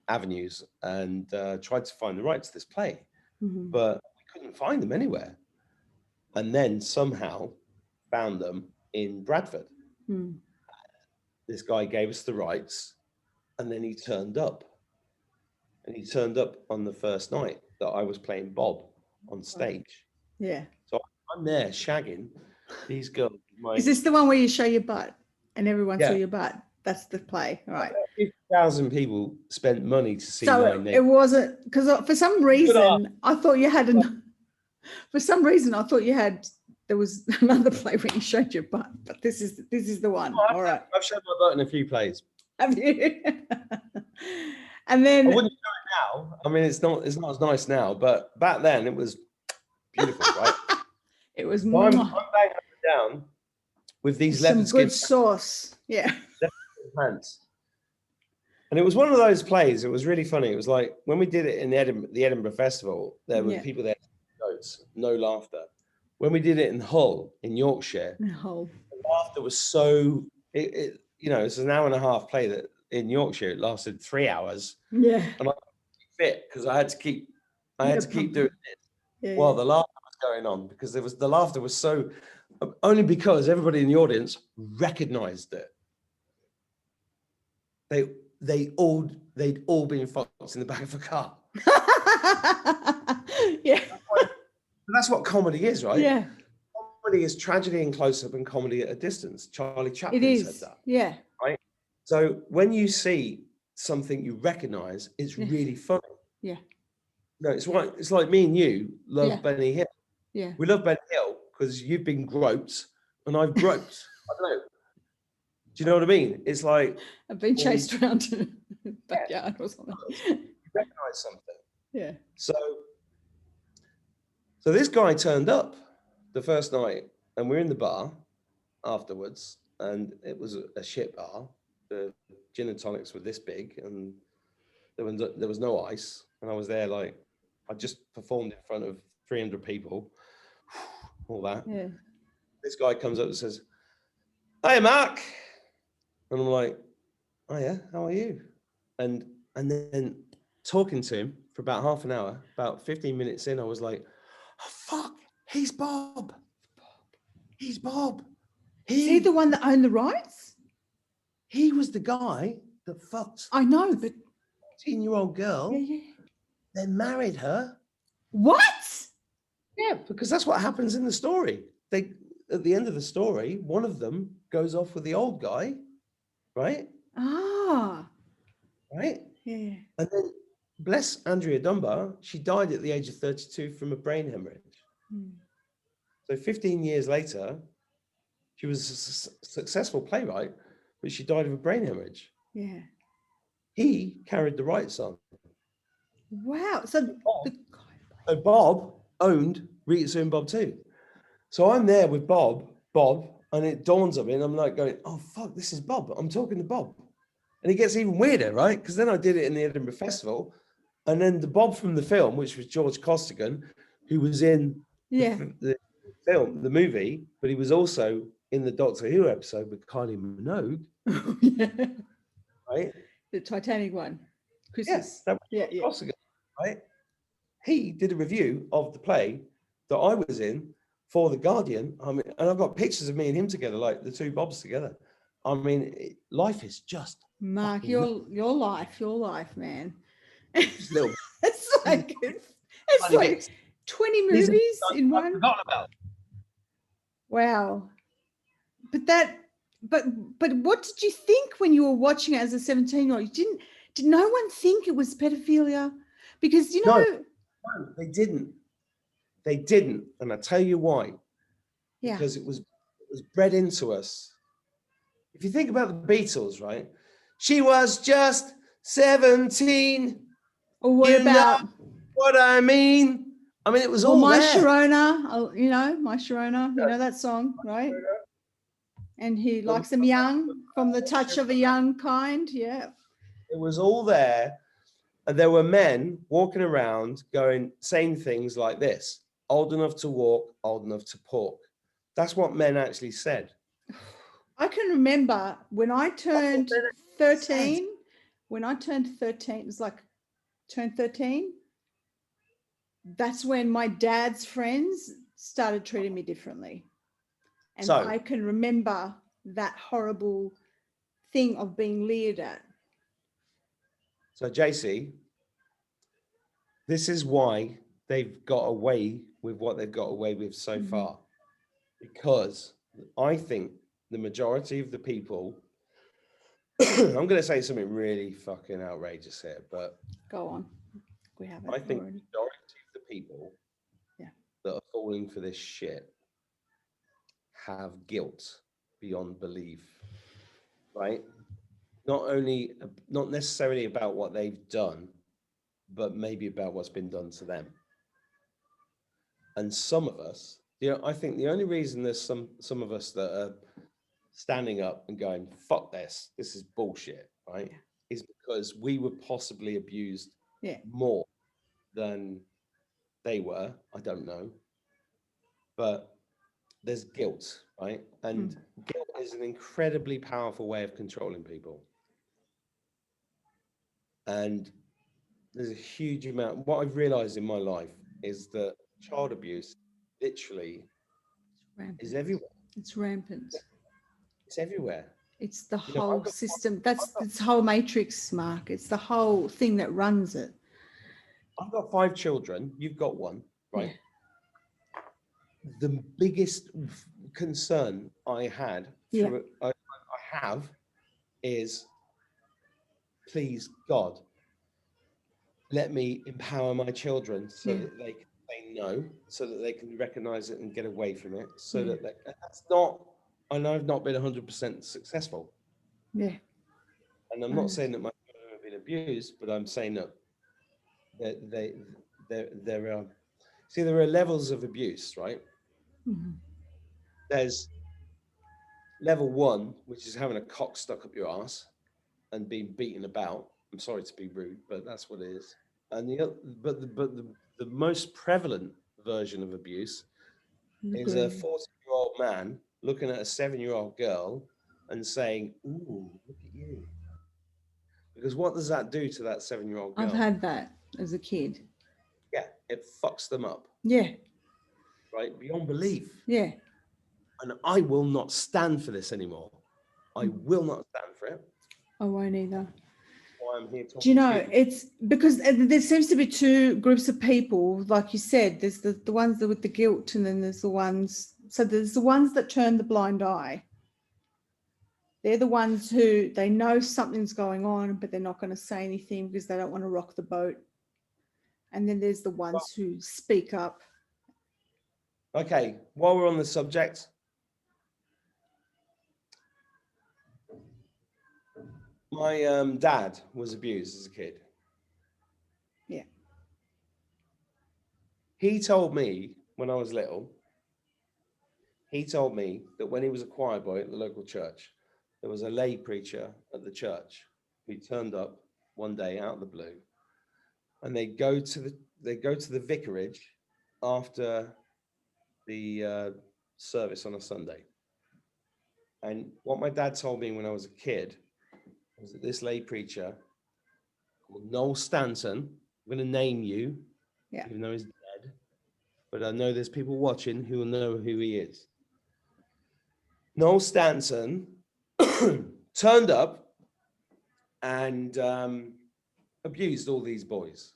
avenues and tried to find the rights to this play, but we couldn't find them anywhere. And then somehow found them in Bradford. This guy gave us the rights, and then he turned up. And he turned up on the first night that I was playing Bob on stage. Yeah. So I'm there shagging these girls. Is this the one where you show your butt and everyone saw your butt? That's the play, right? 50,000 people spent money to see so my name. It wasn't, because for some reason I thought you had there was another play where you showed your butt, but this is the one. All right. I've showed my butt in a few plays. Have you? And then I wouldn't show it now. I mean, it's not as nice now, but back then it was beautiful, right? It was I'm banging up and down with these leopard some good sauce. Yeah. Pants. And it was one of those plays. It was really funny. It was like when we did it in the Edinburgh Festival, there were people there, no laughter. When we did it in Hull, in Yorkshire, the laughter was so, this is an hour and a half play that in Yorkshire, it lasted 3 hours. Yeah. And I couldn't fit because I had to keep doing it. Well, the laughter was going on, because the laughter was so, only because everybody in the audience recognized it. They'd all been fucked in the back of a car. Yeah. But that's what comedy is, right? Yeah. Comedy is tragedy in close-up and comedy at a distance. Charlie Chaplin It said is. that. Yeah. Right. So when you see something you recognize, it's Yes. really funny. Yeah. No, it's right. It's like me and you love Yeah. Benny Hill. Yeah. We love Benny Hill because you've been groped and I've groped. I don't know. Do you know what I mean? It's like I've been chased around in a backyard or something. you recognize something. Yeah. So this guy turned up the first night, and we're in the bar afterwards, and it was a shit bar. The gin and tonics were this big, and there was no ice. And I was there like I just performed in front of 300 people, all that. Yeah. This guy comes up and says, "Hey, Mark," and I'm like, "Oh yeah, how are you?" And then talking to him for about half an hour, about 15 minutes in, I was like, "Oh fuck, he's Bob. He's Bob. Is he the one that owned the rights? He was the guy that fucked I know, but 14-year-old girl, yeah. then married her." What? Yeah, because that's what happens in the story. They, at the end of the story, one of them goes off with the old guy, right? Ah. Right? Yeah. And then, bless Andrea Dunbar, she died at the age of 32 from a brain hemorrhage. Hmm. So 15 years later, she was a successful playwright, but she died of a brain hemorrhage. Yeah. He carried the rights on. Wow. So Bob owned Rita and Bob too. So I'm there with Bob, and it dawns on me, and I'm like going, "Oh fuck, this is Bob. I'm talking to Bob." And it gets even weirder, right? Because then I did it in the Edinburgh Festival, and then the Bob from the film, which was George Costigan, who was in the film, the movie, but he was also in the Doctor Who episode with Kylie Minogue. Yeah. Right? The Titanic one. Yes, that was yeah. Costigan, right? He did a review of the play that I was in for The Guardian. I mean, and I've got pictures of me and him together, like the two Bobs together. I mean, life is just Mark, your life, man. just little. It's like 20 movies in one. Forgotten about. Wow. But what did you think when you were watching it as a 17-year-old? Did no one think it was pedophilia? Because No, they didn't. They didn't, and I tell you why. Yeah. Because it was bred into us. If you think about the Beatles, right? She was just 17. Or what about what I mean? I mean, it was all My there. Sharona, My Sharona, you know that song, right? And he likes them young, from the touch of a young kind. Yeah. It was all there. And there were men walking around saying things like this: old enough to walk, old enough to pork. That's what men actually said. I can remember when I turned 13, it was like turned 13. That's when my dad's friends started treating me differently. And I can remember that horrible thing of being leered at. So, JC, this is why they've got away with what they've got away with so far. Because I think the majority of the people, I'm going to say something really fucking outrageous here, but go on. We haven't. I think already. the majority of the people that are falling for this shit have guilt beyond belief, right? Not necessarily about what they've done, but maybe about what's been done to them. And some of us, I think the only reason there's some of us that are standing up and going, "Fuck this is bullshit," right? Is because we were possibly abused more than they were. I don't know. But there's guilt, right? And guilt is an incredibly powerful way of controlling people. And there's a huge amount. What I've realized in my life is that child abuse literally Rampant. is everywhere. It's rampant. It's everywhere. It's the You know, whole system. That's this whole matrix, Mark. It's the whole thing that runs it. I've got 5 children. You've got 1, right? Yeah. The biggest concern I had, Yeah. I have, is please God, let me empower my children so Yeah. that they can say no, so that they can recognize it and get away from it. So Yeah. that that's not, and I've not been 100% successful. Yeah. And I'm not saying that my children have been abused, but I'm saying that there are, see, there are levels of abuse, right? Mm-hmm. There's level 1, which is having a cock stuck up your ass and being beaten about. I'm sorry to be rude, but that's what it is. And the most prevalent version of abuse is a 40-year-old man looking at a 7-year-old girl and saying, "Ooh, look at you." Because what does that do to that 7-year-old girl? I've had that as a kid. Yeah, it fucks them up. Yeah. Right? Beyond belief. Yeah. And I will not stand for this anymore. I will not stand for it. I won't either. Why I'm here talking. Do you know, it's because there seems to be 2 groups of people, like you said. There's the ones that with the guilt, and then there's the ones. So there's the ones that turn the blind eye. They're the ones who they know something's going on, but they're not going to say anything because they don't want to rock the boat. And then there's the ones who speak up. Okay, while we're on the subject, my dad was abused as a kid. Yeah. He told me when I was little, he told me that when he was a choir boy at the local church, there was a lay preacher at the church who turned up one day out of the blue, and they go to the vicarage after the service on a Sunday. And what my dad told me when I was a kid was that this lay preacher called Noel Stanton, I'm going to name you, Yeah. even though he's dead, but I know there's people watching who will know who he is. Noel Stanton turned up and abused all these boys.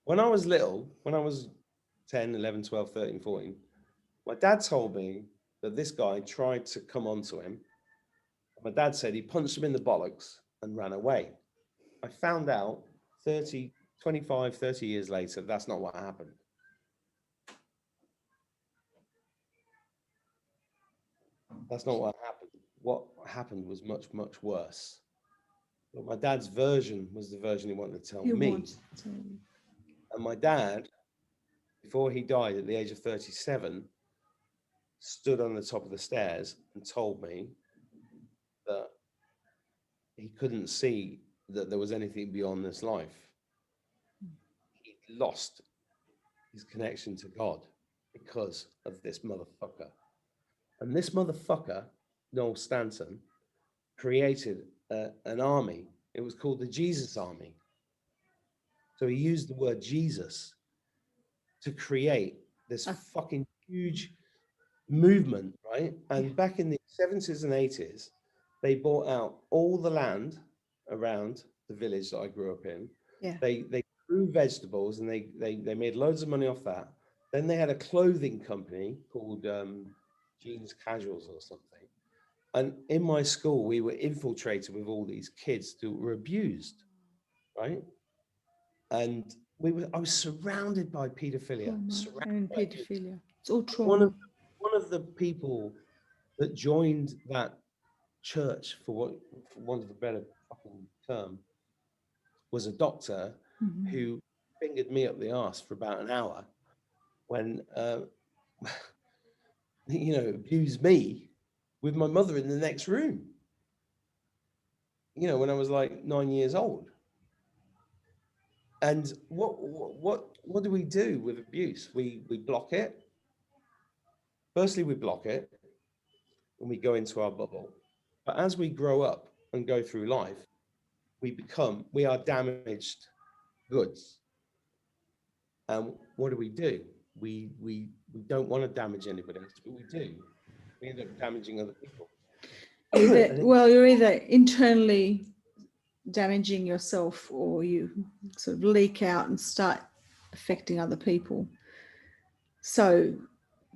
When I was little, when I was 10, 11, 12, 13, 14, my dad told me that this guy tried to come onto him. My dad said he punched him in the bollocks and ran away. I found out 25, 30 years later, that's not what happened. That's not what happened. What happened was much, much worse. But my dad's version was the version he wanted to tell me. And my dad, before he died at the age of 37, stood on the top of the stairs and told me that he couldn't see that there was anything beyond this life. He lost his connection to God because of this motherfucker. And this motherfucker, Noel Stanton, created an army. It was called the Jesus Army. So he used the word Jesus to create this fucking huge movement, right? And back in the 70s and 80s, they bought out all the land around the village that I grew up in. Yeah. They grew vegetables and they made loads of money off that. Then they had a clothing company called Jeans Casuals or something. And in my school, we were infiltrated with all these kids who were abused, right? And I was surrounded by pedophilia. And pedophilia. It's all trauma. One of the people that joined that church, for want of a better fucking term, was a doctor who fingered me up the arse for about an hour when, abused me with my mother in the next room. When I was like 9 years old. And what do we do with abuse? We block it. Firstly, we block it and we go into our bubble. But as we grow up and go through life, we are damaged goods. And what do? we don't want to damage anybody else, but we do. We end up damaging other people. You're either internally damaging yourself, or you sort of leak out and start affecting other people. So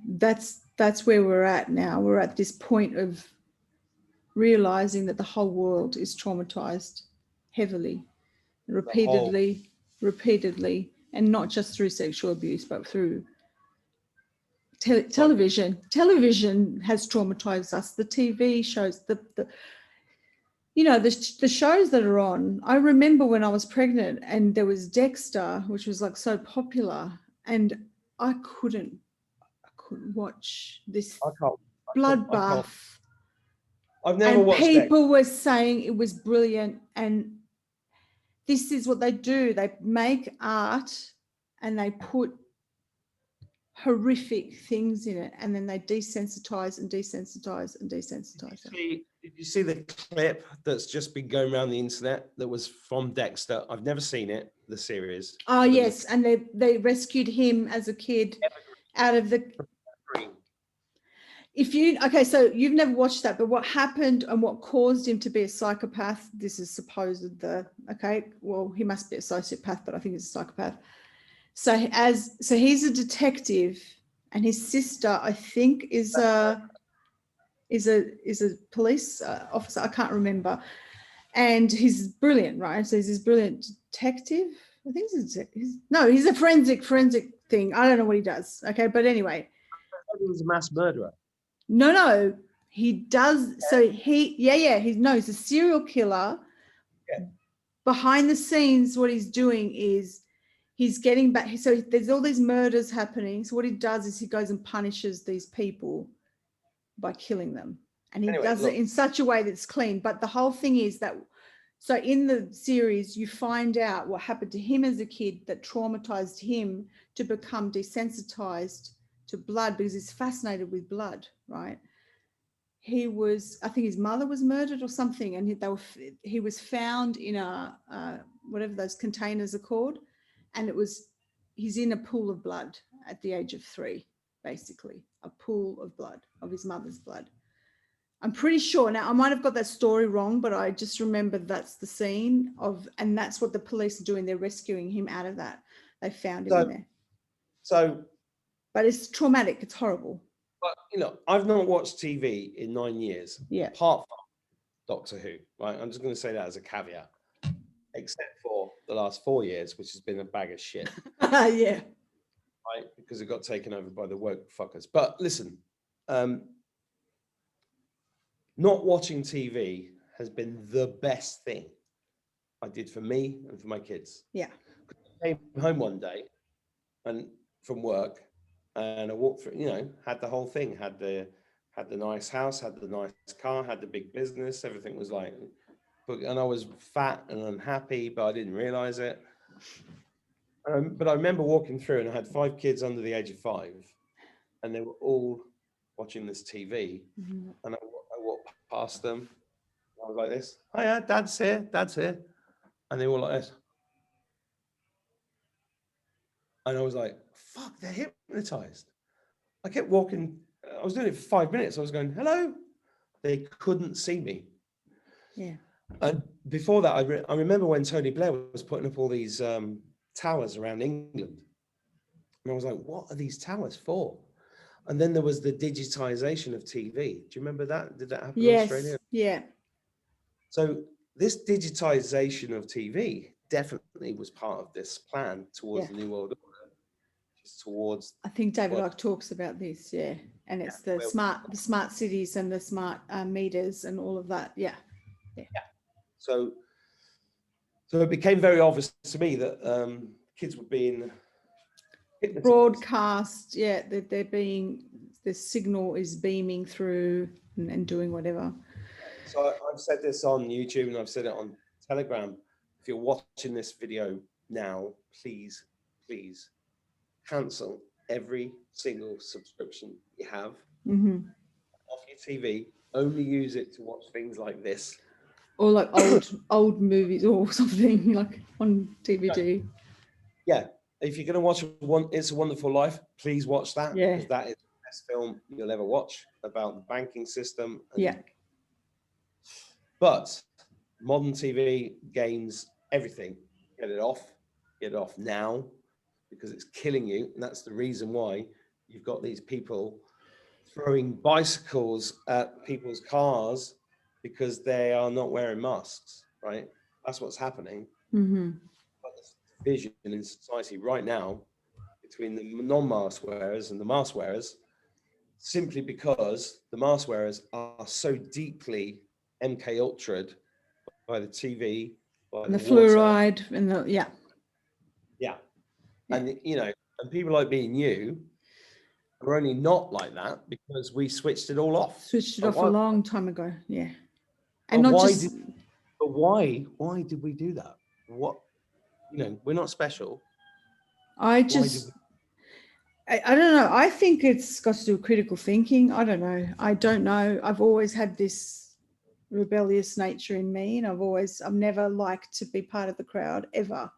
that's where we're at now. We're at this point of realizing that the whole world is traumatized heavily, repeatedly, and not just through sexual abuse, but through television. Television has traumatized us. The TV shows, the shows that are on. I remember when I was pregnant and there was Dexter, which was like so popular, and I couldn't watch this bloodbath. I've never watched it. People were saying it was brilliant, and this is what they do. They make art and they put horrific things in it, and then they desensitize and desensitize and desensitize. Did you see the clip that's just been going around the internet that was from Dexter? I've never seen it, the series. Oh yes, and they rescued him as a kid out of the. So you've never watched that, but what happened and what caused him to be a psychopath? This is supposed he must be a sociopath, but I think he's a psychopath. So he's a detective, and his sister, I think, is a police officer. I can't remember, and he's brilliant, right? So he's this brilliant detective. I think he's a forensic thing. I don't know what he does. Okay, but anyway, he was a mass murderer. No, he does. So he's a serial killer. Yeah. Behind the scenes, what he's doing is he's getting back. So there's all these murders happening. So what he does is he goes and punishes these people by killing them. And he does it in such a way that's clean. But the whole thing is that, so in the series, you find out what happened to him as a kid that traumatized him to become desensitized to blood, because he's fascinated with blood, right? I think his mother was murdered or something, and he was found in a whatever those containers are called, and he's in a pool of blood at the age of 3, basically, a pool of blood, of his mother's blood. I'm pretty sure. Now, I might have got that story wrong, but I just remember that's the scene and that's what the police are doing. They're rescuing him out of that. They found him in there. But it's traumatic. It's horrible. But, I've not watched TV in 9 years. Yeah. Apart from Doctor Who, right? I'm just going to say that as a caveat, except for the last 4 years, which has been a bag of shit. Yeah. Right? Because it got taken over by the woke fuckers. But listen, not watching TV has been the best thing I did for me and for my kids. Yeah. I came home one day and from work, and I walked through, had the whole thing, had the nice house, had the nice car, had the big business, everything was like, and I was fat and unhappy, but I didn't realize it. But I remember walking through, and I had 5 kids under the age of 5, and they were all watching this TV, and I walked past them. I was like this, "Hiya, Dad's here," and they were like this. And I was like, fuck, they're hypnotized. I kept walking. I was doing it for 5 minutes. I was going, hello. They couldn't see me. Yeah. And before that, I remember when Tony Blair was putting up all these towers around England. And I was like, what are these towers for? And then there was the digitization of TV. Do you remember that? Did that happen in Australia? Yeah. So this digitization of TV definitely was part of this plan towards the New World Order. Towards, I think David Icke talks about this, and it's the smart cities and the smart meters and all of that, yeah. So it became very obvious to me that kids were being hypnotized. Broadcast, that the signal is beaming through and doing whatever. So I've said this on YouTube and I've said it on Telegram. If you're watching this video now, please cancel every single subscription you have off your TV. Only use it to watch things like this, or like old movies or something, like on DVD. Yeah, if you're going to watch It's a Wonderful Life, please watch that. Yeah. Because that is the best film you'll ever watch about the banking system. And, Yeah. But modern TV, games, everything, get it off now, because it's killing you. And that's the reason why you've got these people throwing bicycles at people's cars because they are not wearing masks, right? That's what's happening. Mm-hmm. But there's division in society right now between the non-mask wearers and the mask wearers, simply because the mask wearers are so deeply MK Ultra'd by the TV, by And the water. fluoride and the, yeah. And, you know, and people like me and you are only not like that because we switched it all off. Switched it But off why- a long time ago. Yeah. And But not why just, But why did we do that? What, you know, we're not special. I just, I don't know. I think it's got to do with critical thinking. I don't know. I've always had this rebellious nature in me, and I've never liked to be part of the crowd ever.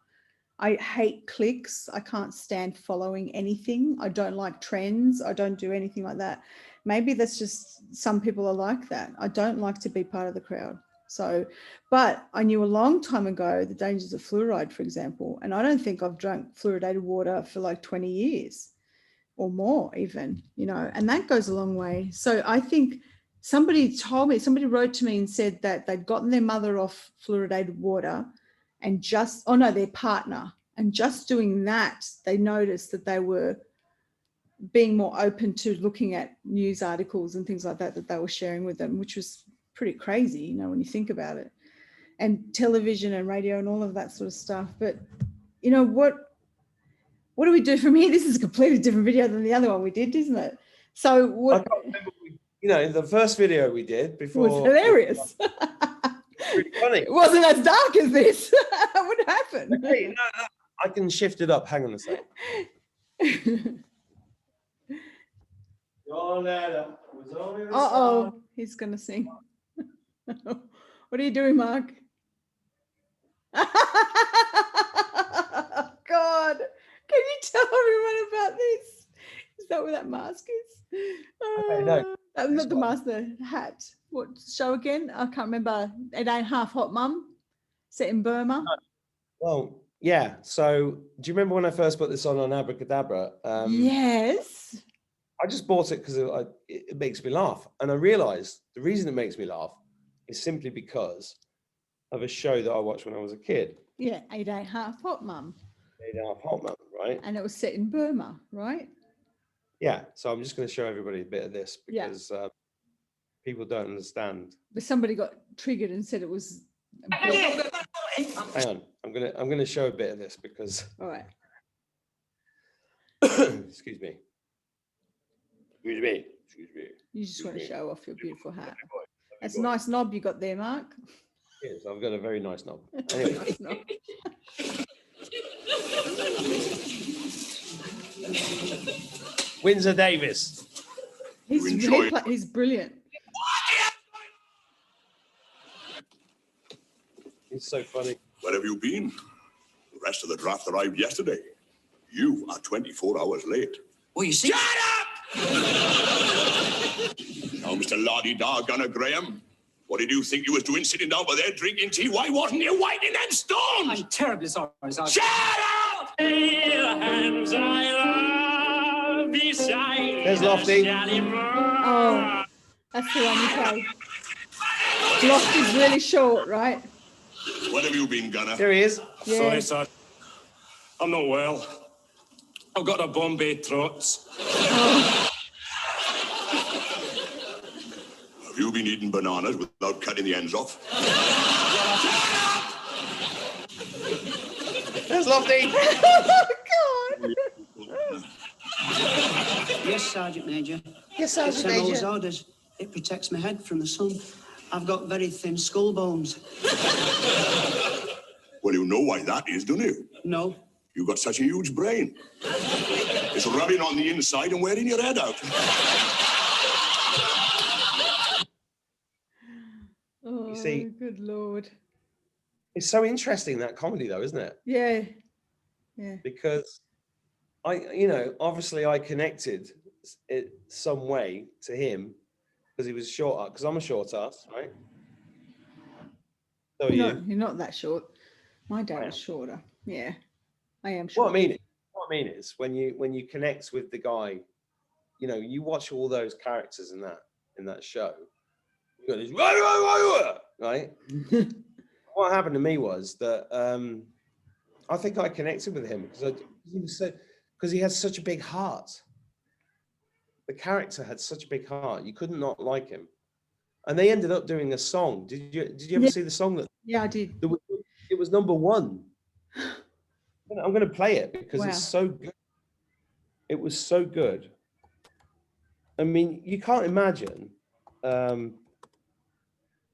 I hate cliques. I can't stand following anything. I don't like trends. I don't do anything like that. Maybe that's just, some people are like that. I don't like to be part of the crowd. So, but I knew a long time ago the dangers of fluoride, for example, and I don't think I've drunk fluoridated water for like 20 years or more even, you know, and that goes a long way. So I think somebody wrote to me and said that they'd gotten their mother off fluoridated water and their partner, and just doing that, they noticed that they were being more open to looking at news articles and things like that they were sharing with them, which was pretty crazy, you know, when you think about it, and television and radio and all of that sort of stuff. But you know, what do we do from here? This is a completely different video than the other one we did, isn't it? So what, I can't remember, you know, the first video we did before was hilarious. pretty funny. It wasn't as dark as this. What happened? Hey, no, I can shift it up. Hang on a second. Uh-oh, he's going to sing. What are you doing, Mark? God, can you tell everyone about this? Is that where that mask is? Okay, no. That's not the mask, the hat. What show again? I can't remember. It Ain't Half Hot Mum, set in Burma. Well, yeah. So do you remember when I first put this on Abracadabra? Yes. I just bought it because it makes me laugh. And I realized the reason it makes me laugh is simply because of a show that I watched when I was a kid. Yeah, 8 Ain't Half Hot Mum. 8 Half Hot Mum, right? And it was set in Burma, right? Yeah. So I'm just going to show everybody a bit of this because people don't understand. But somebody got triggered and said it was. Hang on. I'm gonna show a bit of this because. All right. Excuse me. You just want to show off your beautiful hat. That's a nice knob you got there, Mark. Yes, I've got a very nice knob. Anyway. Nice knob. Windsor Davis. He's brilliant. He's so funny. Where have you been? The rest of the draft arrived yesterday. You are 24 hours late. Well, you see. Shut up! Now, Mr. Lardy-Dar Gunner Graham, what did you think you was doing sitting down by there drinking tea? Why wasn't you whitening them stones? I'm terribly sorry. Shut up! There's Lofty. Oh, that's the one you play. Lofty's really short, right? Where have you been, Gunner? Here he is. Yeah. Sorry, sir. I'm not well. I've got a Bombay trots. Have you been eating bananas without cutting the ends off? There's Lofty. God. Yes, Sergeant Major. Yes, It's Sergeant MO's Major. orders. It protects my head from the sun. I've got very thin skull bones. Well, you know why that is, don't you? No. You've got such a huge brain. It's rubbing on the inside and wearing your head out. Oh, see- good Lord. It's so interesting, that comedy, though, isn't it? Yeah. Yeah. Because obviously I connected it some way to him because he was short, because I'm a short ass, right? So are you. You're not that short. My dad I was am. shorter. Yeah, I am short. What I mean is when you connect with the guy, you watch all those characters in that show. You got this right. What happened to me was that I think I connected with him because he had such a big heart. The character had such a big heart. You couldn't not like him. And they ended up doing a song. Did you ever see the song that? Yeah, I did. It was #1. I'm going to play it because it's so good. It was so good. I mean, you can't imagine a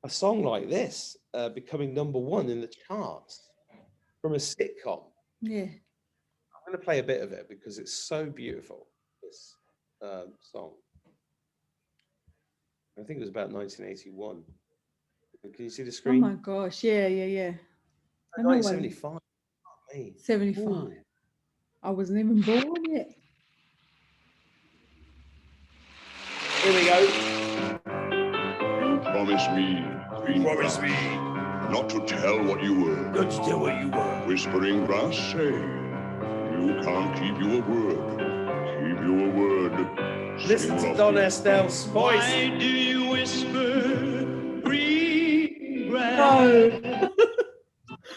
song like this becoming #1 in the charts from a sitcom. Yeah. I'm going to play a bit of it because it's so beautiful. This song. I think it was about 1981. Can you see the Oh screen? my gosh. Yeah. 1975. 75. Ooh. I wasn't even born yet. Here we go. Promise me, Promise me. not to tell what you were. Not to tell what you were. Whispering grass say, you can't keep your word. Keep your word. Listen to Don Estelle's voice. Why do you whisper green grass? Oh.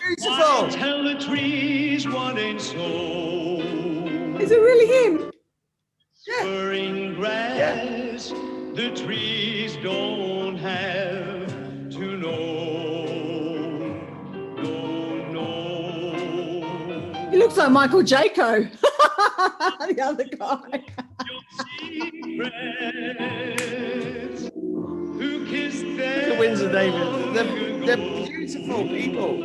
Beautiful. Tell the trees what ain't so. Is it really him? Whispering grass, the trees don't have to know. No. He looks like Michael Jaco, the other guy. Secrets, who kissed them? The Windsor Davis. They're beautiful people.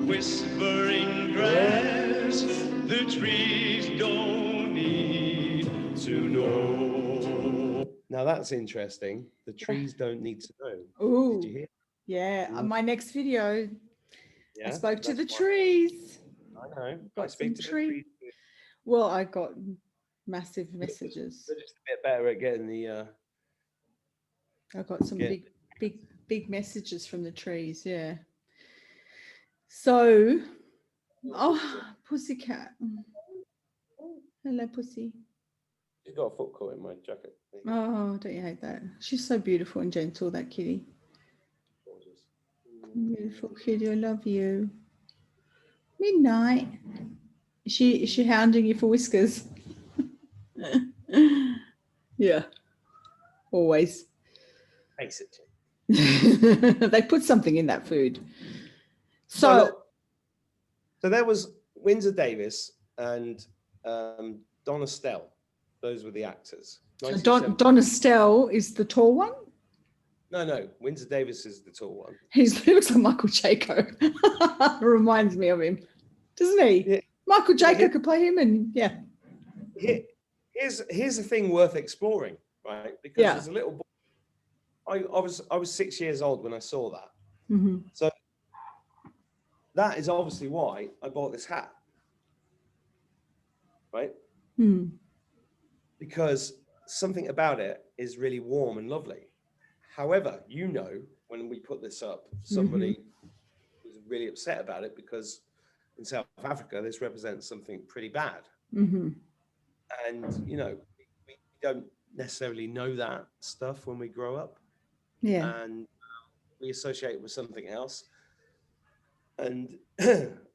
Whispering grass, the trees don't need to know. Now that's interesting. The trees don't need to know. Ooh. Did you hear? Yeah, on my next video, Yeah, I spoke to the that's trees. I know. Got I speak some to tree- the trees. Well, I got massive messages. They're just a bit better at getting the. I got some Yeah. big messages from the trees. Yeah. So, pussycat. Hello, pussy. She's got a foot caught in my jacket. Oh, don't you hate that? She's so beautiful and gentle, that kitty. Gorgeous. Beautiful kitty, I love you. Midnight. Is she hounding you for whiskers? Yeah. Always. Basically. They put something in that food. So there was Windsor Davis and Don Estelle. Those were the actors. Don Estelle is the tall one? No. Windsor Davis is the tall one. He looks like Michael Jaco. Reminds me of him, doesn't he? Yeah. Michael Jaco could play him, and yeah. Here's the thing worth exploring, right? Because as a little boy, I was 6 years old when I saw that. Mm-hmm. So that is obviously why I bought this hat, right? Hmm. Because something about it is really warm and lovely. However, when we put this up, somebody was really upset about it because in South Africa, this represents something pretty bad. Mm-hmm. And, we don't necessarily know that stuff when we grow up. Yeah. And we associate it with something else. And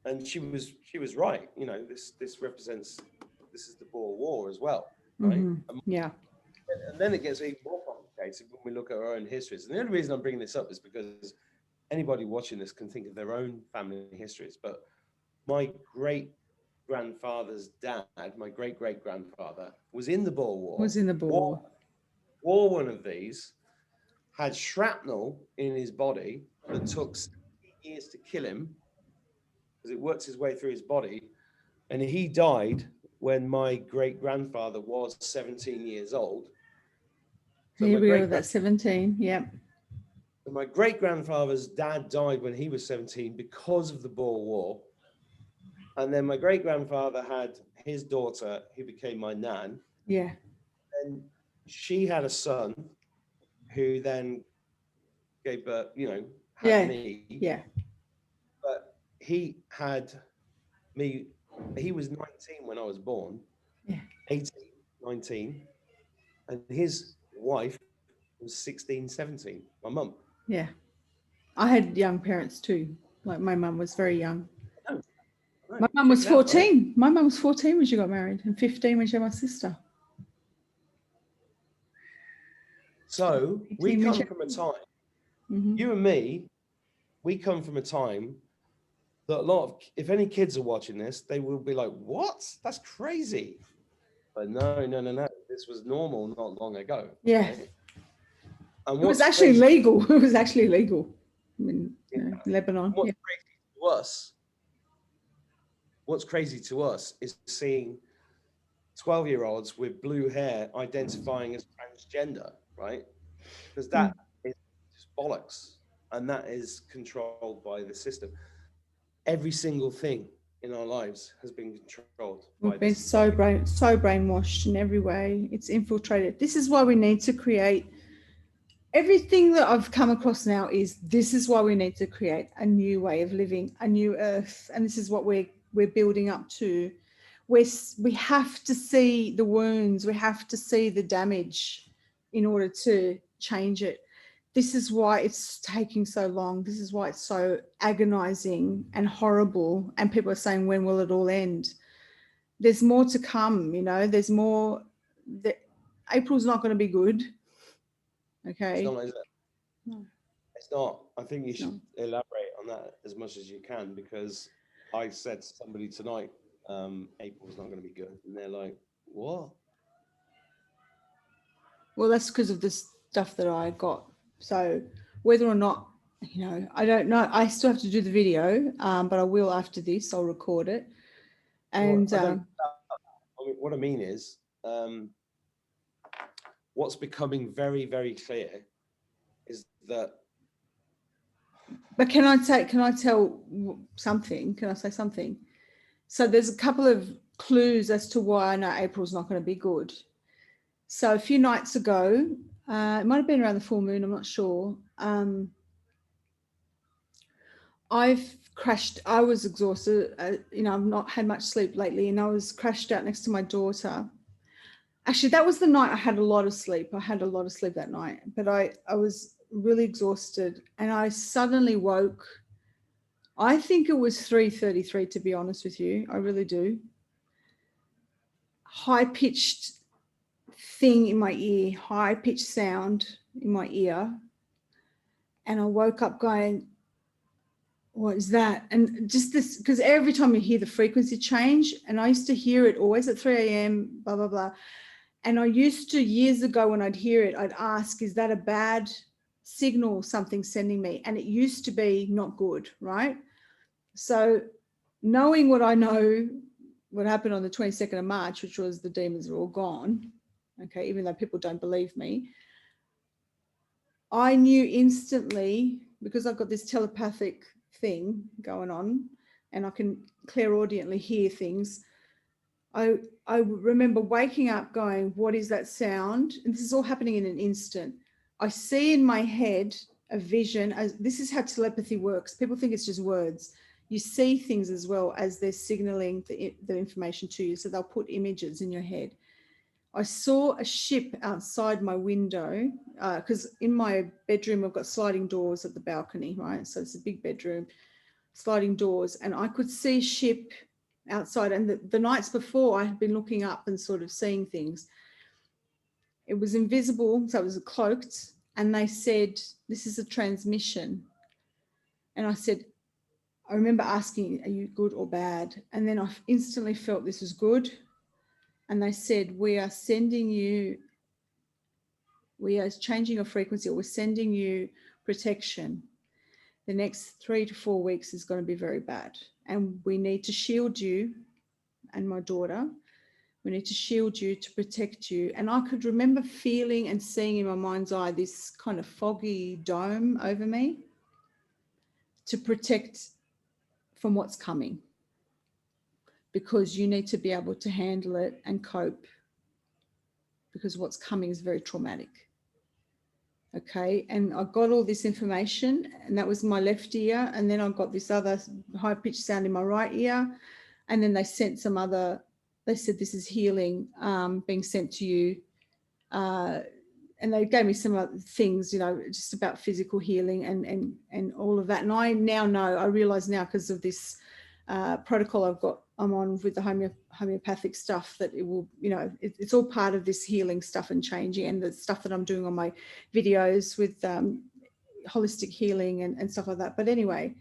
and she was right. This represents, this is the Boer War as well, right? Mm-hmm. Yeah. And then it gets even more complicated when we look at our own histories. And the only reason I'm bringing this up is because anybody watching this can think of their own family histories. But my great-grandfather's dad, my great-great-grandfather, was in the Boer War. Was in the Boer. Wore one of these, had shrapnel in his body that took 17 years to kill him because it works his way through his body. And he died when my great-grandfather was 17 years old. So Here we go, that's 17, yeah. So my great-grandfather's dad died when he was 17 because of the Boer War. And then my great-grandfather had his daughter, who became my nan. Yeah. And she had a son who then gave birth, had me. Yeah. But he had me, he was 19 when I was born, Yeah. 18, 19. And his wife was 16, 17, my mum. Yeah. I had young parents too. Like my mum was very young. My mum was 14. Right? My mum was 14 when she got married and 15 when she had my sister. So we come from a time, you and me, we come from a time that a lot of, if any kids are watching this, they will be like, what? That's crazy. But no. This was normal not long ago. Yeah. Right? And it was actually legal. It was actually legal in Lebanon. What's crazy to us? What's crazy to us is seeing 12-year-olds with blue hair identifying as transgender, right? Because that is just bollocks, and that is controlled by the system. Every single thing in our lives has been controlled. We've been so brainwashed in every way. It's infiltrated. This is why we need to create. Everything that I've come across now is this is why we need to create a new way of living, a new earth, and this is what we're building up to. We have to see the wounds, we have to see the damage in order to change it. This is why it's taking so long. This is why it's so agonizing and horrible. And people are saying, when will it all end? There's more to come, there's more. April's not going to be good. Okay. It's not, is it? No. It's not. I think you should elaborate on that as much as you can, because I said to somebody tonight, April's not going to be good. And they're like, what? Well, that's because of the stuff that I got. So whether or not, I don't know. I still have to do the video, but I will after this. I'll record it. And what I mean is, what's becoming very, very clear is that. But can I tell something? Can I say something? So there's a couple of clues as to why I know April's not going to be good. So a few nights ago, it might have been around the full moon, I'm not sure. I've crashed. I was exhausted. I've not had much sleep lately, and I was crashed out next to my daughter. Actually, that was the night I had a lot of sleep. I had a lot of sleep that night, but I was really exhausted, and I suddenly woke. I think it was 3:33, to be honest with you. I really do. High-pitched thing in my ear, high-pitched sound in my ear. And I woke up going, what is that? And just this, because every time you hear the frequency change, and I used to hear it always at 3 a.m., blah, blah, blah. And I used to, years ago when I'd hear it, I'd ask, is that a bad signal something sending me? And it used to be not good, right? So knowing what I know, what happened on the 22nd of March, which was the demons are all gone, okay, even though people don't believe me, I knew instantly, because I've got this telepathic thing going on and I can clairaudiently hear things. I remember waking up going, what is that sound? And this is all happening in an instant. I see in my head a vision. This is how telepathy works. People think it's just words. You see things as well as they're signaling the information to you. So they'll put images in your head. I saw a ship outside my window because in my bedroom, I've got sliding doors at the balcony, right? So it's a big bedroom, sliding doors. And I could see a ship outside. And the nights before, I had been looking up and sort of seeing things. It was invisible, so it was cloaked. And they said, this is a transmission. And I said, I remember asking, are you good or bad? And then I instantly felt this was good. And they said, we are changing your frequency, or we're sending you protection. The next 3 to 4 weeks is going to be very bad. And we need to shield you and my daughter. We need to shield you to protect you. And I could remember feeling and seeing in my mind's eye this kind of foggy dome over me to protect from what's coming. because you need to be able to handle it and cope, because what's coming is very traumatic. Okay, and I got all this information, and that was my left ear, and then I got this other high-pitched sound in my right ear, and then they sent some other, they said this is healing being sent to you, and they gave me some other things, you know, just about physical healing and all of that. And I now know, I realize now, because of this protocol I'm on with the homeopathic stuff, that it will, you know, it's all part of this healing stuff and changing, and the stuff that I'm doing on my videos with holistic healing and stuff like that. But anyway,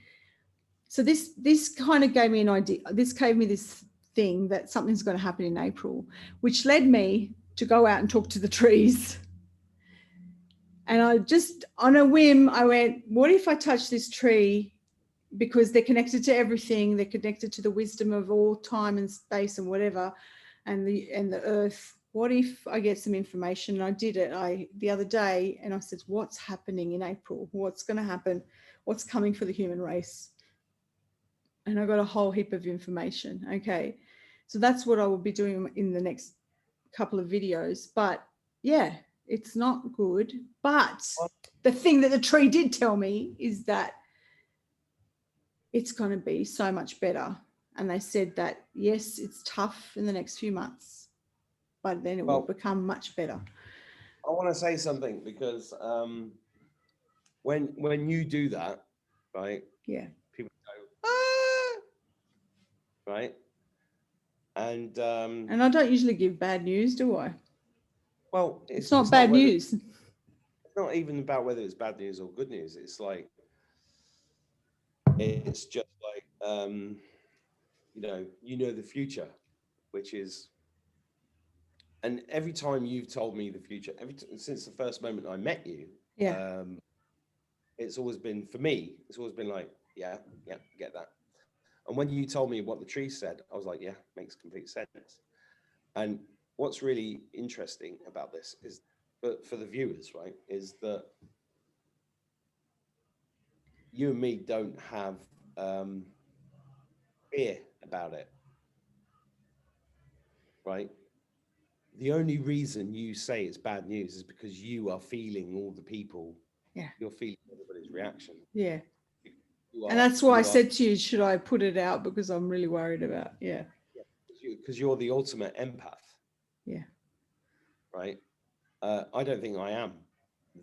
so this kind of gave me an idea. This gave me this thing that something's going to happen in April, which led me to go out and talk to the trees. And I just, on a whim, I went, what if I touch this tree? Because they're connected to everything. They're connected to the wisdom of all time and space and whatever, and the earth. What if I get some information? And I did it the other day, and I said, what's happening in April? What's going to happen? What's coming for the human race? And I got a whole heap of information. Okay, so that's what I will be doing in the next couple of videos. But yeah, it's not good. But the thing that the tree did tell me is that it's going to be so much better. And they said that, yes, it's tough in the next few months, but then it will become much better. I want to say something, because when you do that, right? Yeah. People go, ah! Right? And I don't usually give bad news, do I? Well, it's not bad news. It's not even about whether it's bad news or good news. It's like, it's just like, you know the future, which is, and every time you've told me the future, since the first moment I met you, yeah, it's always been, for me, it's always been like, yeah, get that. And when you told me what the tree said, I was like, yeah, makes complete sense. And what's really interesting about this is, but for the viewers, right, is that you and me don't have fear about it, right? The only reason you say it's bad news is because you are feeling all the people. Yeah. You're feeling everybody's reaction. Yeah. And that's why I said to you, should I put it out? Because I'm really worried about, yeah. Because you're the ultimate empath. Yeah. Right? I don't think I am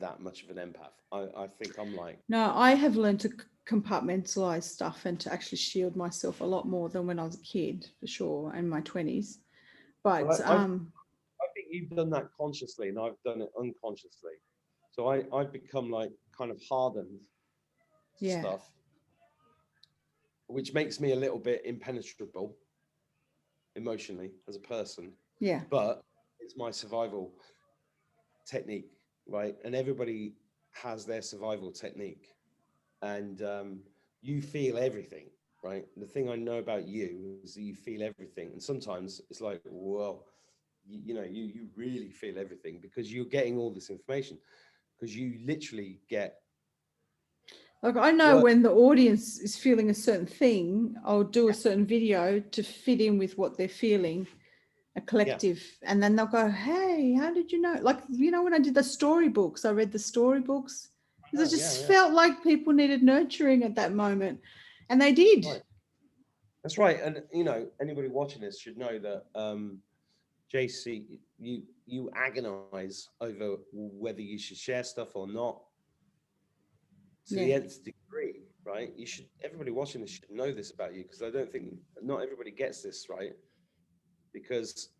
that much of an empath. I think I'm like... No, I have learned to compartmentalize stuff and to actually shield myself a lot more than when I was a kid, for sure, in my 20s. But I think you've done that consciously, and I've done it unconsciously. So I've become like kind of hardened to stuff, which makes me a little bit impenetrable emotionally as a person. Yeah. But it's my survival technique, right? And everybody has their survival technique, and you feel everything, right? The thing I know about you is that you feel everything, and sometimes it's like, whoa, you really feel everything, because you're getting all this information, because you literally get, like, I know when the audience is feeling a certain thing, I'll do a certain video to fit in with what they're feeling, a collective, and then they'll go, hey, how did you know? Like, you know, when I did the storybooks, I read the storybooks, because I just felt like people needed nurturing at that moment, and they did. Right. That's right. And anybody watching this should know that JC, you agonize over whether you should share stuff or not, to the nth degree, right? Everybody watching this should know this about you, because I don't think, not everybody gets this, right? Because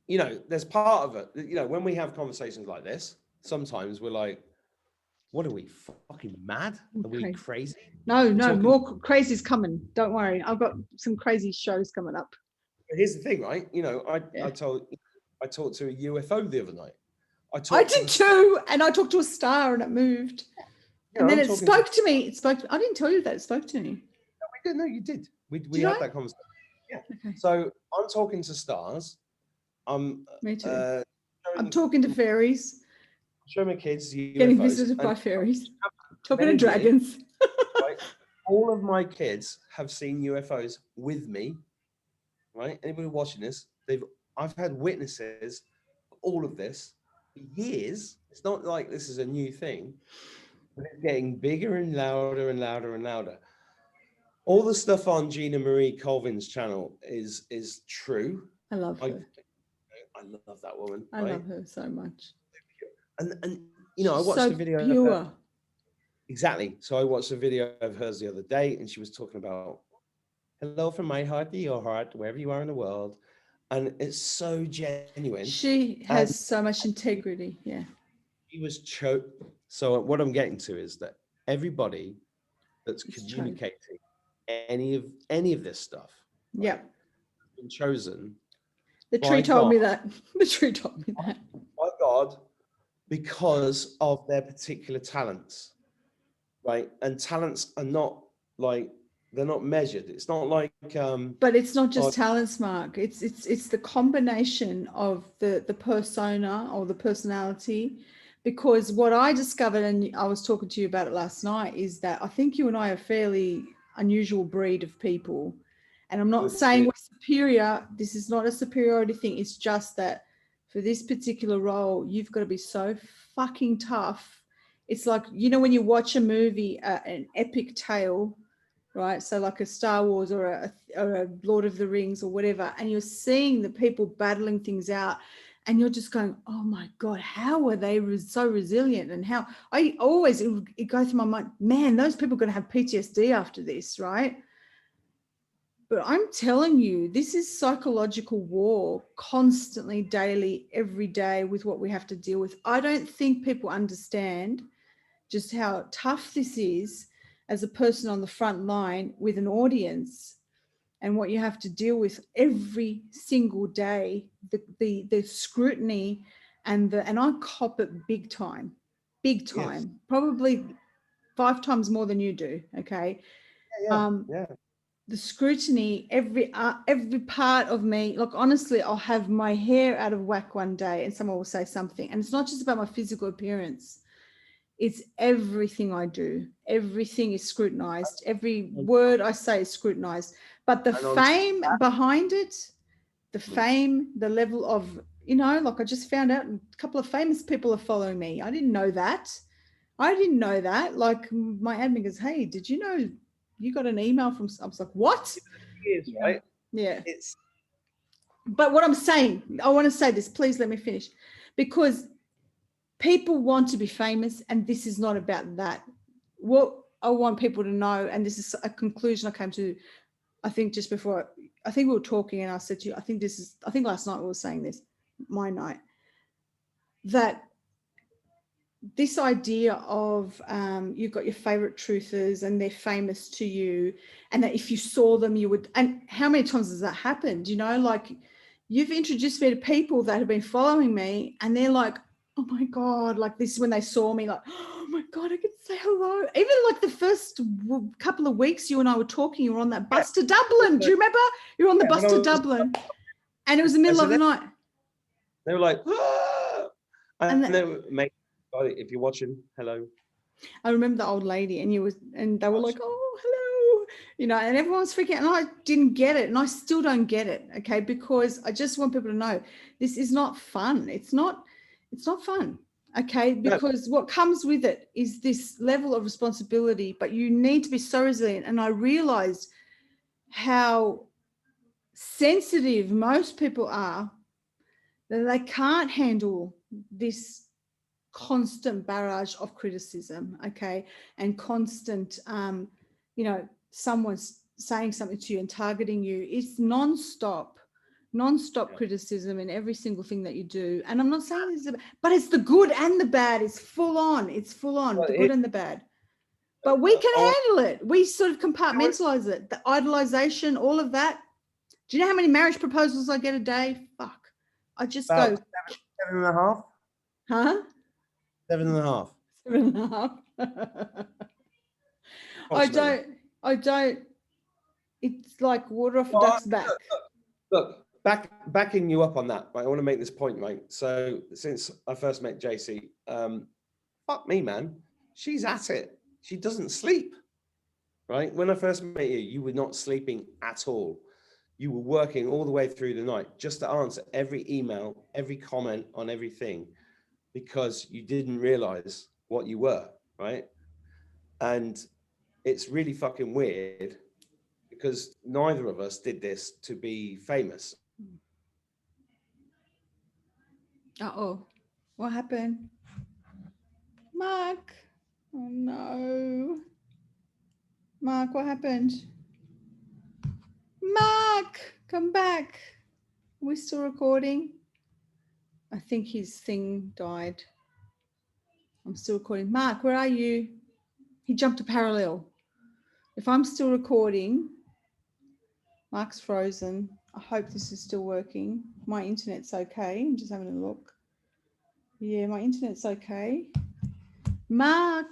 there's part of it, when we have conversations like this, sometimes we're like, what are we, fucking mad? Are we crazy? No, more crazy's coming. Don't worry. I've got some crazy shows coming up. Here's the thing, right? I talked to a UFO the other night. I did too, and I talked to a star and it moved. And then it spoke to me. I didn't tell you that it spoke to me. No, we didn't. No, you did. We had that conversation. Yeah. Okay. So I'm talking to stars. Me too. I'm talking to fairies. Showing my kids UFOs, getting visited by fairies. Talking to dragons. Right? All of my kids have seen UFOs with me, right? Anybody watching this, I've had witnesses of all of this for years. It's not like this is a new thing, but it's getting bigger and louder and louder and louder. All the stuff on Gina Marie Colvin's channel is true. I love her. I love that woman. I love her so much. And you know, I watched so a video pure. of her. Exactly. So I watched a video of hers the other day, and she was talking about hello from my heart to your heart, wherever you are in the world. And it's so genuine. She has so much integrity. Yeah. She was choked. So what I'm getting to is that everybody that's communicating any of this stuff, yeah, has been chosen. The tree told me that. The tree told me that. By God, because of their particular talents, right? And talents are not like, they're not measured. It's not like but it's not just talents, Mark. It's the combination of the persona or the personality. Because what I discovered, and I was talking to you about it last night, is that I think you and I are a fairly unusual breed of people. And I'm not saying we're superior. This is not a superiority thing. It's just that for this particular role, you've got to be so fucking tough. It's like, you know, when you watch a movie, an epic tale, right? So like a Star Wars or a Lord of the Rings or whatever, and you're seeing the people battling things out, and you're just going, oh my God, how are they so resilient? And how I always, it goes through my mind, man, those people are going to have PTSD after this, right? But I'm telling you, this is psychological war constantly, daily, every day with what we have to deal with. I don't think people understand just how tough this is as a person on the front line with an audience, and what you have to deal with every single day, the scrutiny and I cop it big time, yes. Probably 5 times more than you do. Okay. Yeah. The scrutiny, every part of me, like honestly, I'll have my hair out of whack one day and someone will say something, and it's not just about my physical appearance. It's everything I do. Everything is scrutinized. Every word I say is scrutinized. But the fame behind it, the level of, you know, like I just found out a couple of famous people are following me. I didn't know that. Like my admin goes, hey, did you know you got an email from, I was like, what? It is, right? Yeah. But what I'm saying, I want to say this, please let me finish, because people want to be famous, and this is not about that. What I want people to know, and this is a conclusion I came to, I think just before, I think we were talking and I said to you, I think last night we were saying this, my night, that this idea of you've got your favorite truthers and they're famous to you, and that if you saw them, you would, and how many times has that happened? You know, like you've introduced me to people that have been following me and they're like, oh my God, like this is when they saw me, like, oh my God, I could say hello. Even like the first couple of weeks you and I were talking, you were on that bus to Dublin. Do you remember? You were on the bus to Dublin and it was the middle of the night. They were like, ah! And they were making, if you're watching, hello. I remember the old lady and they were like, oh, hello, you know, and everyone was freaking out, and I didn't get it, and I still don't get it, okay, because I just want people to know this is not fun. It's not fun, okay, because what comes with it is this level of responsibility, but you need to be so resilient. And I realized how sensitive most people are, that they can't handle this constant barrage of criticism, okay, and constant, you know, someone's saying something to you and targeting you. It's non-stop criticism in every single thing that you do. And I'm not saying this, but it's the good and the bad. It's full on, the good and the bad. But we can handle it. We sort of compartmentalize it. The idolization, all of that. Do you know how many marriage proposals I get a day? Fuck. I just go. 7.5? Huh? 7.5. 7.5. I don't. It's like water off a duck's back. Look, backing you up on that, right? I want to make this point, right? So since I first met JC, fuck me, man. She's at it. She doesn't sleep, right? When I first met you, you were not sleeping at all. you were working all the way through the night just to answer every email, every comment on everything, because you didn't realize what you were, right? And it's really fucking weird because neither of us did this to be famous. Uh-oh, what happened? Mark, oh no. Mark, what happened? Mark, come back. Are we still recording? I think his thing died. I'm still recording. Mark, where are you? He jumped a parallel. If I'm still recording, Mark's frozen. I hope this is still working. My internet's okay. I'm just having a look. Yeah, my internet's okay. Mark,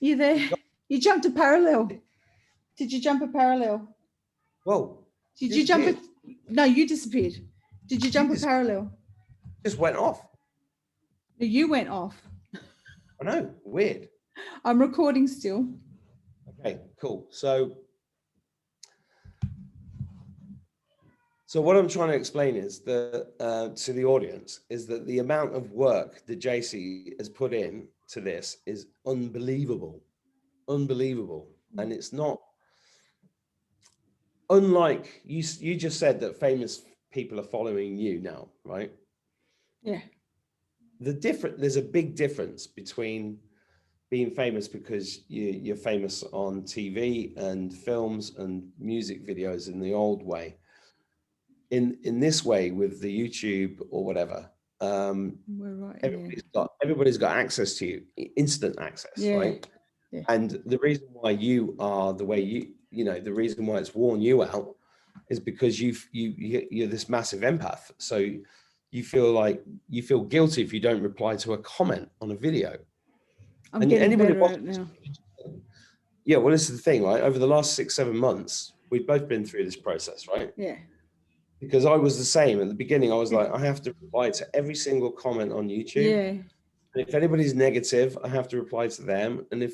you there? You jumped a parallel. Did you jump a parallel? Whoa. Did you jump it? No, you disappeared. Did you jump a parallel? Just went off. No, you went off. I know, weird. I'm recording still. Okay, cool. So what I'm trying to explain is that to the audience is that the amount of work that JC has put in to this is unbelievable, unbelievable. And it's not, unlike you just said that famous people are following you now, right? Yeah. There's a big difference between being famous because you're famous on TV and films and music videos in the old way. In this way, with the YouTube or whatever, We're right, everybody's got access to you, instant access, right? Yeah. And the reason why you are the way the reason why it's worn you out is because you're this massive empath. So you feel guilty if you don't reply to a comment on a video. I'm getting better at it now. Yeah, well, this is the thing, right? Over the last 6-7 months, we've both been through this process, right? Yeah. Because I was the same at the beginning. I was like, I have to reply to every single comment on YouTube. Yeah. And if anybody's negative, I have to reply to them. And if,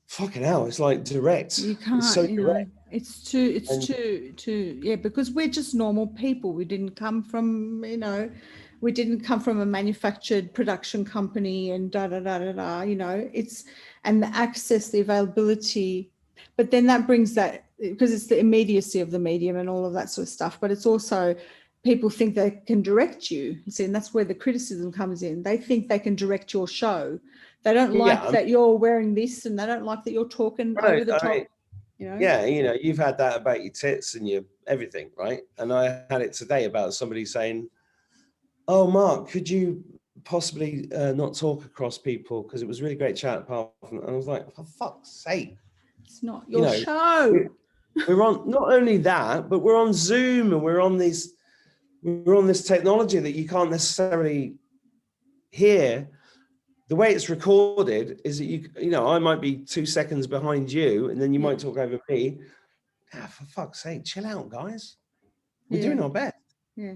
fucking hell, it's like direct. You can't, it's so direct. It's too, yeah, because we're just normal people. We didn't come from, we didn't come from a manufactured production company and it's, and the access, the availability, but then that brings that, because it's the immediacy of the medium and all of that sort of stuff, but it's also, people think they can direct you. See, and that's where the criticism comes in. They think they can direct your show. They don't like that you're wearing this, and they don't like that you're talking over the top. Yeah, you've had that about your tits and your everything, right? And I had it today about somebody saying, "Oh, Mark, could you possibly not talk across people because it was really great chat." And I was like, "For fuck's sake, it's not your show." We're on, not only that, but we're on Zoom and we're on this technology that you can't necessarily hear. The way it's recorded is that I might be 2 seconds behind you and then you might talk over me. For fuck's sake, chill out, guys. We're doing our best. Yeah.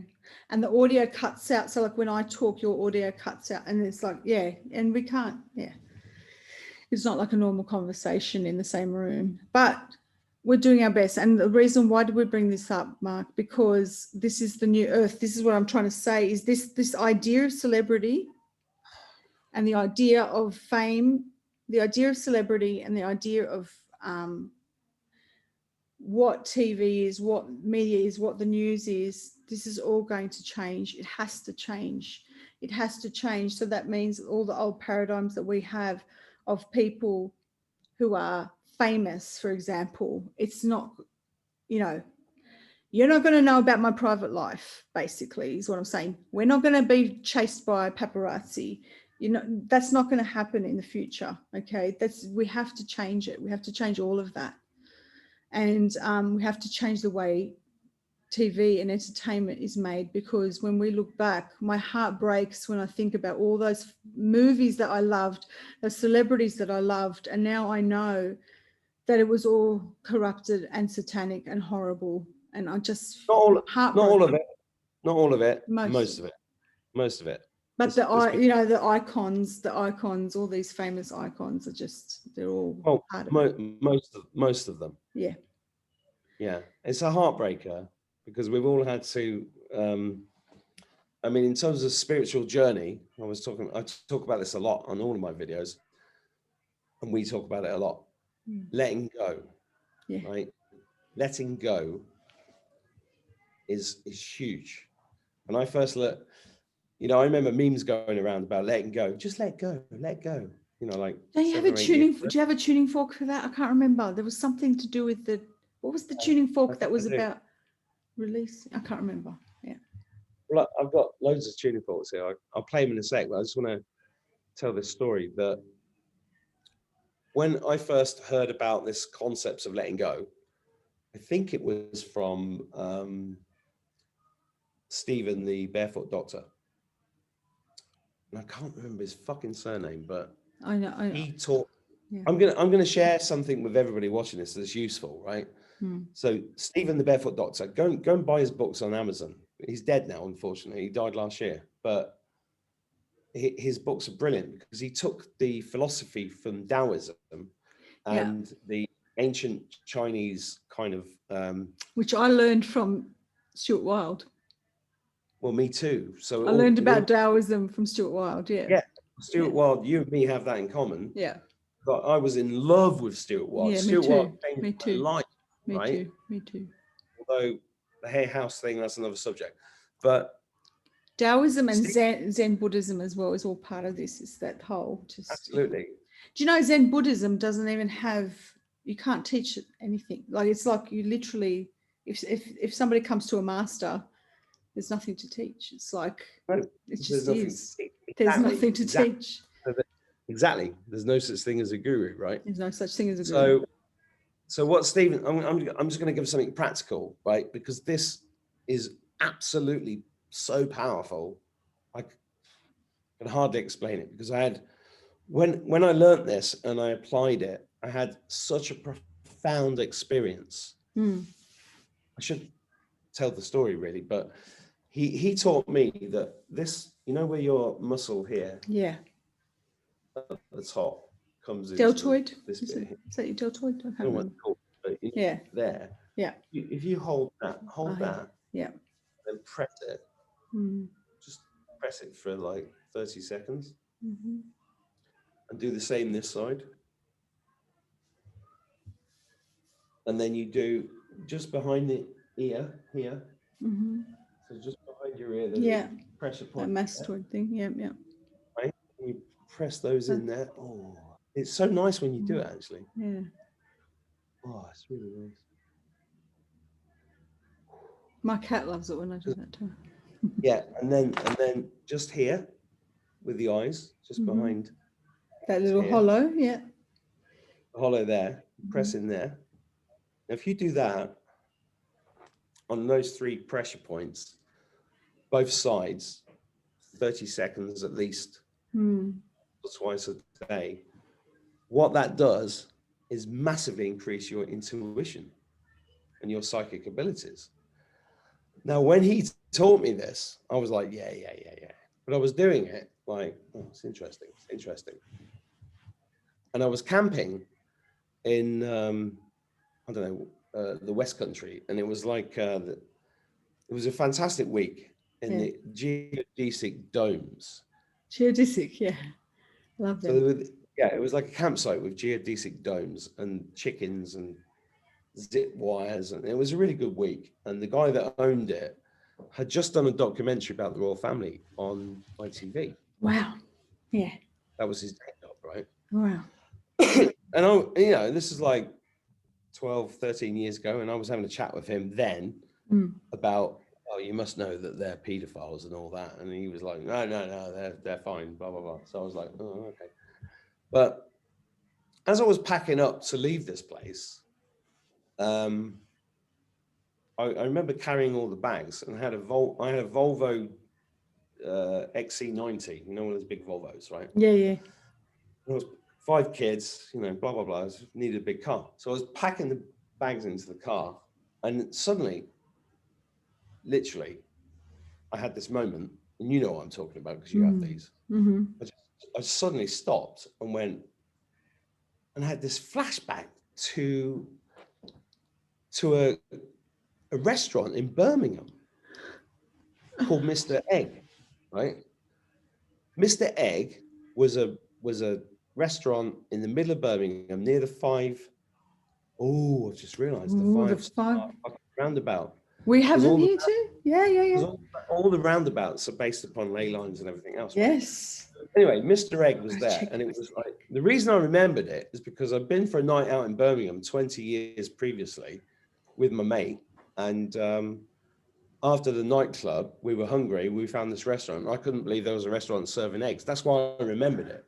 And the audio cuts out. So like when I talk, your audio cuts out, and it's like, and we can't, it's not like a normal conversation in the same room, but we're doing our best. And the reason why did we bring this up, Mark? Because this is the new earth. This is what I'm trying to say, is this idea of celebrity and the idea of fame, the idea of celebrity and the idea of what TV is, what media is, what the news is, this is all going to change. It has to change. It has to change. So that means all the old paradigms that we have of people who are famous, for example, it's not, you're not going to know about my private life, basically, is what I'm saying. We're not going to be chased by paparazzi. That's not going to happen in the future. Okay. We have to change it. We have to change all of that. And we have to change the way TV and entertainment is made, because when we look back, my heart breaks when I think about all those movies that I loved, those celebrities that I loved, and now I know that it was all corrupted and satanic and horrible. And I just not all of it, most of it. But the icons, all these famous icons are just, they're all part of it. Most of them. Yeah. Yeah, it's a heartbreaker because we've all had to. I mean, in terms of spiritual journey, I talk about this a lot on all of my videos, and we talk about it a lot. Letting go, right? Letting go is huge. When I first looked, you know, I remember memes going around about letting go. Just let go, let go. You know, like. Do you have a tuning? Do you have a tuning fork for that? I can't remember. There was something to do with the. What was the tuning fork that was about release? I can't remember. Yeah. Well, I've got loads of tuning forks here. I'll play them in a sec, but I just want to tell this story that when I first heard about this concept of letting go, I think it was from Stephen, the barefoot doctor. And I can't remember his fucking surname, but I know. He taught. Yeah. I'm gonna share something with everybody watching this that's useful, right? So Stephen, the barefoot doctor, go and buy his books on Amazon. He's dead now, unfortunately. He died last year, but his books are brilliant because he took the philosophy from Taoism and the ancient Chinese kind of which I learned from Stuart Wilde. Well, me too. So I learned about Taoism from Stuart Wilde. Yeah. Stuart Wilde, you and me have that in common. Yeah. But I was in love with Stuart Wilde. Yeah, Stuart Wilde changed me too. my life, Me right? too. Me too. Although the Hay House thing, that's another subject. But Taoism and Zen Buddhism as well is all part of this. It's that whole just. Absolutely. Do you know Zen Buddhism doesn't even have, you can't teach it anything. Like it's like you literally, if somebody comes to a master, there's nothing to teach. It's like, it just is. There's nothing to teach. Exactly. There's no such thing as a guru, right? There's no such thing as a guru. So what Stephen, I'm just going to give something practical, right? Because this is absolutely so powerful. I can hardly explain it because I had, when I learned this and I applied it, I had such a profound experience. I should tell the story really, but he taught me that this, you know, where your muscle here, at the top comes deltoid. This bit here. Is that your deltoid? I can't I don't know what remember. it's called, but there. Yeah. If you hold that, Yeah. then press it. Just press it for like 30 seconds. And do the same this side. And then you do just behind the ear here. So just behind your ear, there's a pressure point. That mastoid thing. Yeah. Right? And you press those in there. Oh, it's so nice when you do it actually. Yeah. Oh, it's really nice. My cat loves it when I do that too. Yeah, and then just here with the eyes, just behind that little hollow, the hollow there, press in there. Now, if you do that on those 3 pressure points, both sides, 30 seconds at least, or twice a day, what that does is massively increase your intuition and your psychic abilities. Now, when he taught me this, I was like, yeah. But I was doing it like, oh, it's interesting. And I was camping in, I don't know, the West Country. And it was like, it was a fantastic week in the geodesic domes. Geodesic, yeah. Love them. So it was like a campsite with geodesic domes and chickens and zip wires. And it was a really good week. And the guy that owned it had just done a documentary about the royal family on ITV. Wow. Yeah. That was his day job, right? Wow. And this is like 12, 13 years ago, and I was having a chat with him then about, oh, you must know that they're pedophiles and all that. And he was like, no, they're fine, blah, blah, blah. So I was like, oh, okay. But as I was packing up to leave this place, I remember carrying all the bags, and I had a Volvo XC90, you know, one of those big Volvos, right? Yeah. There was 5 kids, blah, blah, blah. I needed a big car. So I was packing the bags into the car, and suddenly, literally, I had this moment, and you know what I'm talking about because you have these. I suddenly stopped and went, and I had this flashback to to a restaurant in Birmingham called Mr. Egg, right? Mr. Egg was a restaurant in the middle of Birmingham near the I've just realised the five roundabout. We have them here too. Yeah. All the roundabouts are based upon ley lines and everything else. Yes. Right? Anyway, Mr. Egg was there, and it was like, the reason I remembered it is because I've been for a night out in Birmingham 20 years previously with my mate, and after the nightclub, we were hungry. We found this restaurant. I couldn't believe there was a restaurant serving eggs. That's why I remembered it.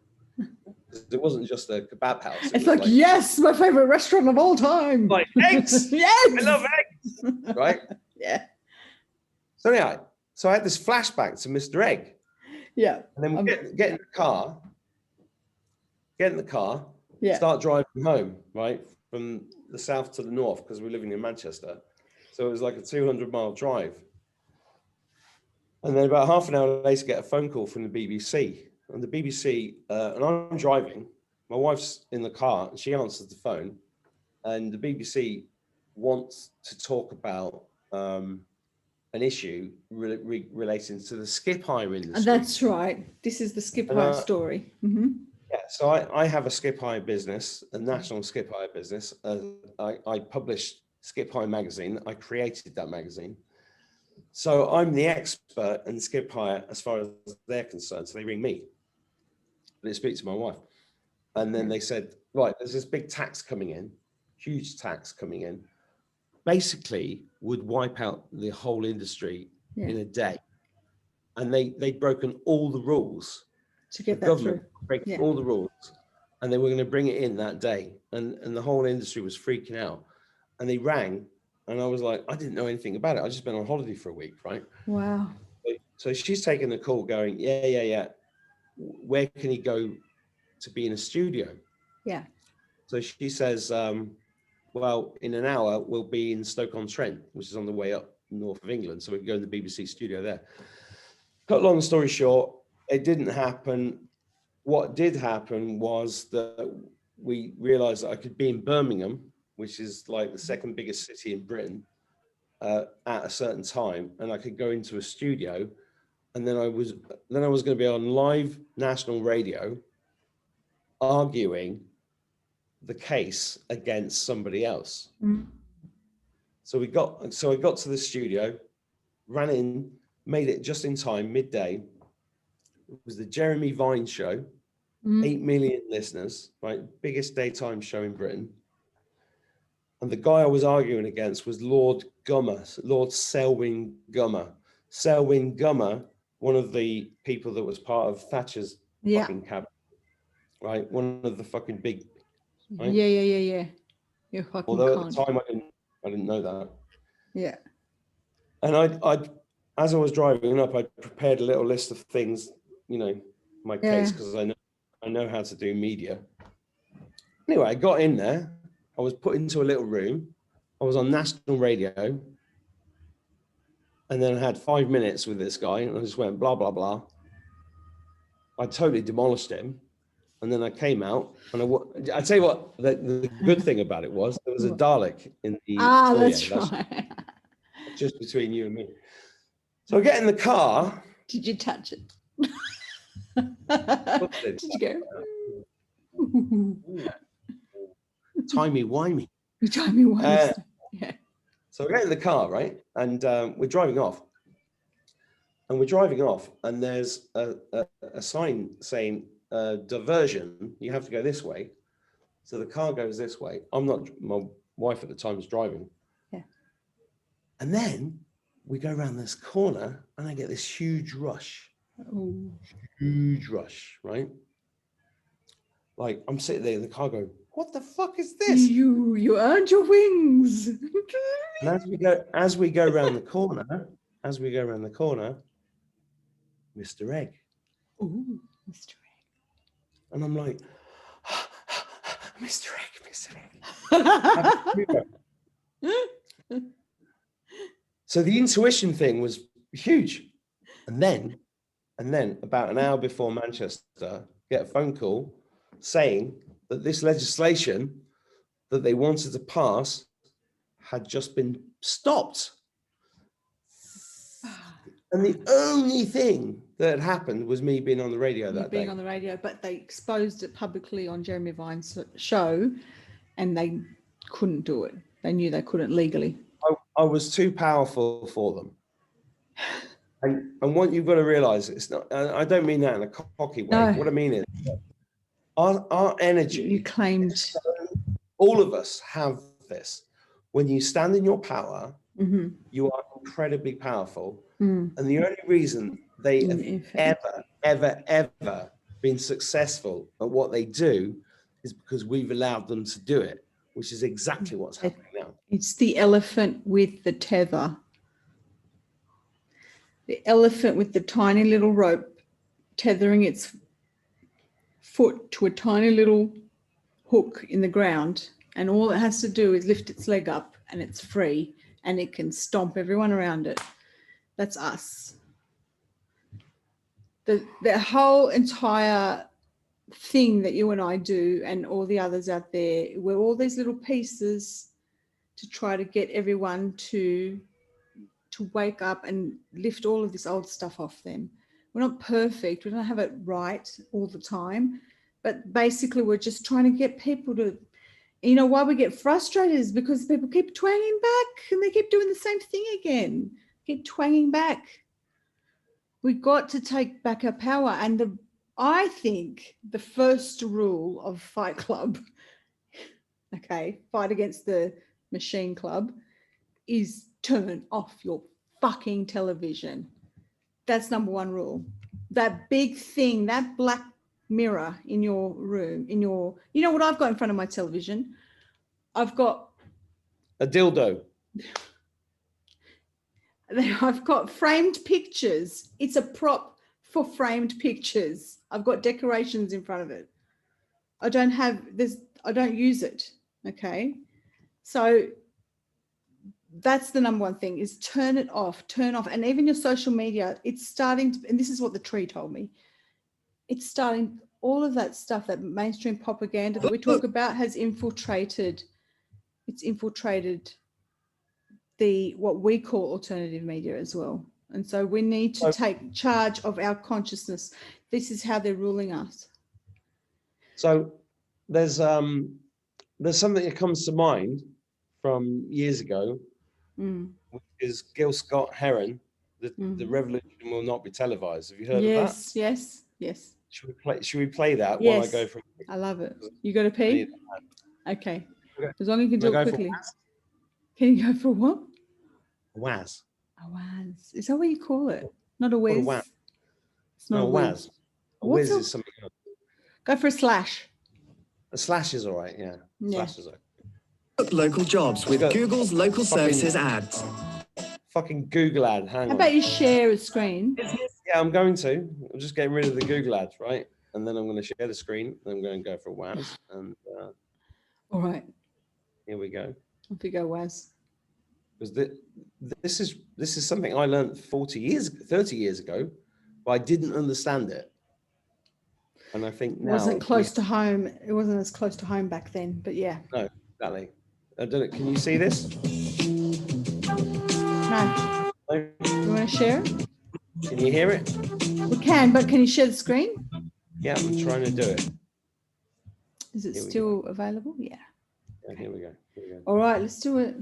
It wasn't just a kebab house. It's like, yes, my favorite restaurant of all time. Like eggs. Yes. I love eggs. Right? Yeah. So anyway, so I had this flashback to Mr. Egg. Yeah. And then we get in the car. Yeah. Start driving home, right? From the south to the north, because we're living in Manchester. So it was like a 200-mile drive. And then about half an hour later, get a phone call from the BBC. And the BBC, and I'm driving, my wife's in the car, and she answers the phone. And the BBC wants to talk about an issue relating to the skip hire industry. That's right. This is the skip hire story. Mm-hmm. Yeah, so I have a skip hire business, a national skip hire business. I published Skip Hire magazine. I created that magazine. So I'm the expert in skip hire as far as they're concerned. So they ring me. They speak to my wife. And then they said, right, there's this big tax coming in, huge tax coming in. Basically would wipe out the whole industry in a day. And they'd broken all the rules. To get the that government through. breaking all the rules. And they were going to bring it in that day. And the whole industry was freaking out. And they rang, and I was like, I didn't know anything about it. I just been on holiday for a week, right? Wow. So she's taking the call going, yeah. Where can he go to be in a studio? Yeah. So she says, well, in an hour, we'll be in Stoke-on-Trent, which is on the way up north of England. So we can go in the BBC studio there. Cut long story short, it didn't happen. What did happen was that we realized that I could be in Birmingham, which is like the second biggest city in Britain, at a certain time, and I could go into a studio, and then I was going to be on live national radio, arguing the case against somebody else. Mm. So I got to the studio, ran in, made it just in time, midday. It was the Jeremy Vine show, 8 million listeners, right? Biggest daytime show in Britain. And the guy I was arguing against was Lord Selwyn Gummer. Selwyn Gummer, one of the people that was part of Thatcher's fucking cabinet, right? One of the fucking big, right? Yeah. You're fucking Although at the time I didn't know that. Yeah. And I as I was driving up, I prepared a little list of things, my case, because I know how to do media. Anyway, I got in there. I was put into a little room. I was on national radio. And then I had 5 minutes with this guy, and I just went blah, blah, blah. I totally demolished him. And then I came out, and I tell you what, the good thing about it was there was a Dalek in the foyer. That's right. Just between you and me. So I get in the car. Did you touch it? Did you go? Timey-wimey. Timey-wimey. Yeah. So we get in the car, right? And we're driving off. And there's a sign saying diversion. You have to go this way. So the car goes this way. My wife at the time was driving. Yeah. And then we go around this corner and I get this huge rush. Ooh. Huge rush, right? Like I'm sitting there in the car going, what the fuck is this? You earned your wings. And as we go around the corner, Mr. Egg. Ooh, Mr. Egg. And I'm like, Mr. Egg. So the intuition thing was huge. And then about an hour before Manchester, get a phone call saying that this legislation that they wanted to pass had just been stopped. And the only thing that had happened was me being on the radio that day. Being on the radio, but they exposed it publicly on Jeremy Vine's show, and they couldn't do it. They knew they couldn't legally. I was too powerful for them. And what you've got to realize, it's not, I don't mean that in a cocky way. No. What I mean is our energy. You claimed. All of us have this. When you stand in your power, mm-hmm. you are incredibly powerful. And the only reason they have ever been successful at what they do is because we've allowed them to do it, which is exactly what's happening now. It's the elephant with the tether. The elephant with the tiny little rope tethering its foot to a tiny little hook in the ground, and all it has to do is lift its leg up and it's free, and it can stomp everyone around it. That's us. The whole entire thing that you and I do, and all the others out there, we're all these little pieces to try to get everyone to wake up and lift all of this old stuff off them. We're not perfect. We don't have it right all the time. But basically, we're just trying to get people to, you know, why we get frustrated is because people keep twanging back and they keep doing the same thing again, keep twanging back. We got to take back our power. And I think the first rule of Fight Club, okay, Fight Against the Machine Club, is turn off your fucking television. That's number one rule. That big thing, that black mirror in your room, you know what I've got in front of my television? I've got a dildo. I've got framed pictures. It's a prop for framed pictures. I've got decorations in front of it. I don't use it. Okay. So that's the number one thing, is turn it off, turn off. And even your social media, it's starting to, and this is what the tree told me, it's starting, all of that stuff, that mainstream propaganda that we talk about has infiltrated, what we call alternative media as well. And so we need to take charge of our consciousness. This is how they're ruling us. So there's something that comes to mind from years ago, which is Gil Scott-Heron, the revolution will not be televised. Have you heard of that? Yes. Should we play that while I go for? I love it. You got to pee? Okay. As long as you can do it quickly. Can you go for what? A waz. A waz. Is that what you call it? Not a whiz. It's not a whiz. A whiz is something else. Go for a slash. A slash is all right, yeah. Slash is all right. Local jobs with Google's local services ads. Fucking Google ad, hang on. How about you share a screen? Yeah, I'm going to. I'm just getting rid of the Google ads, right? And then I'm going to share the screen. Then I'm going to go for Waz. And all right. Here we go. Off you go, Waz. Because this is something I learned 30 years ago, but I didn't understand it. And I think now... It wasn't close to home. It wasn't as close to home back then, but yeah. No, exactly. I don't know. Can you see this? No. You want to share it? Can you hear it? We can, but can you share the screen? Yeah, I'm trying to do it. Is it still available? Yeah. Yeah, here we go. All right, let's do it.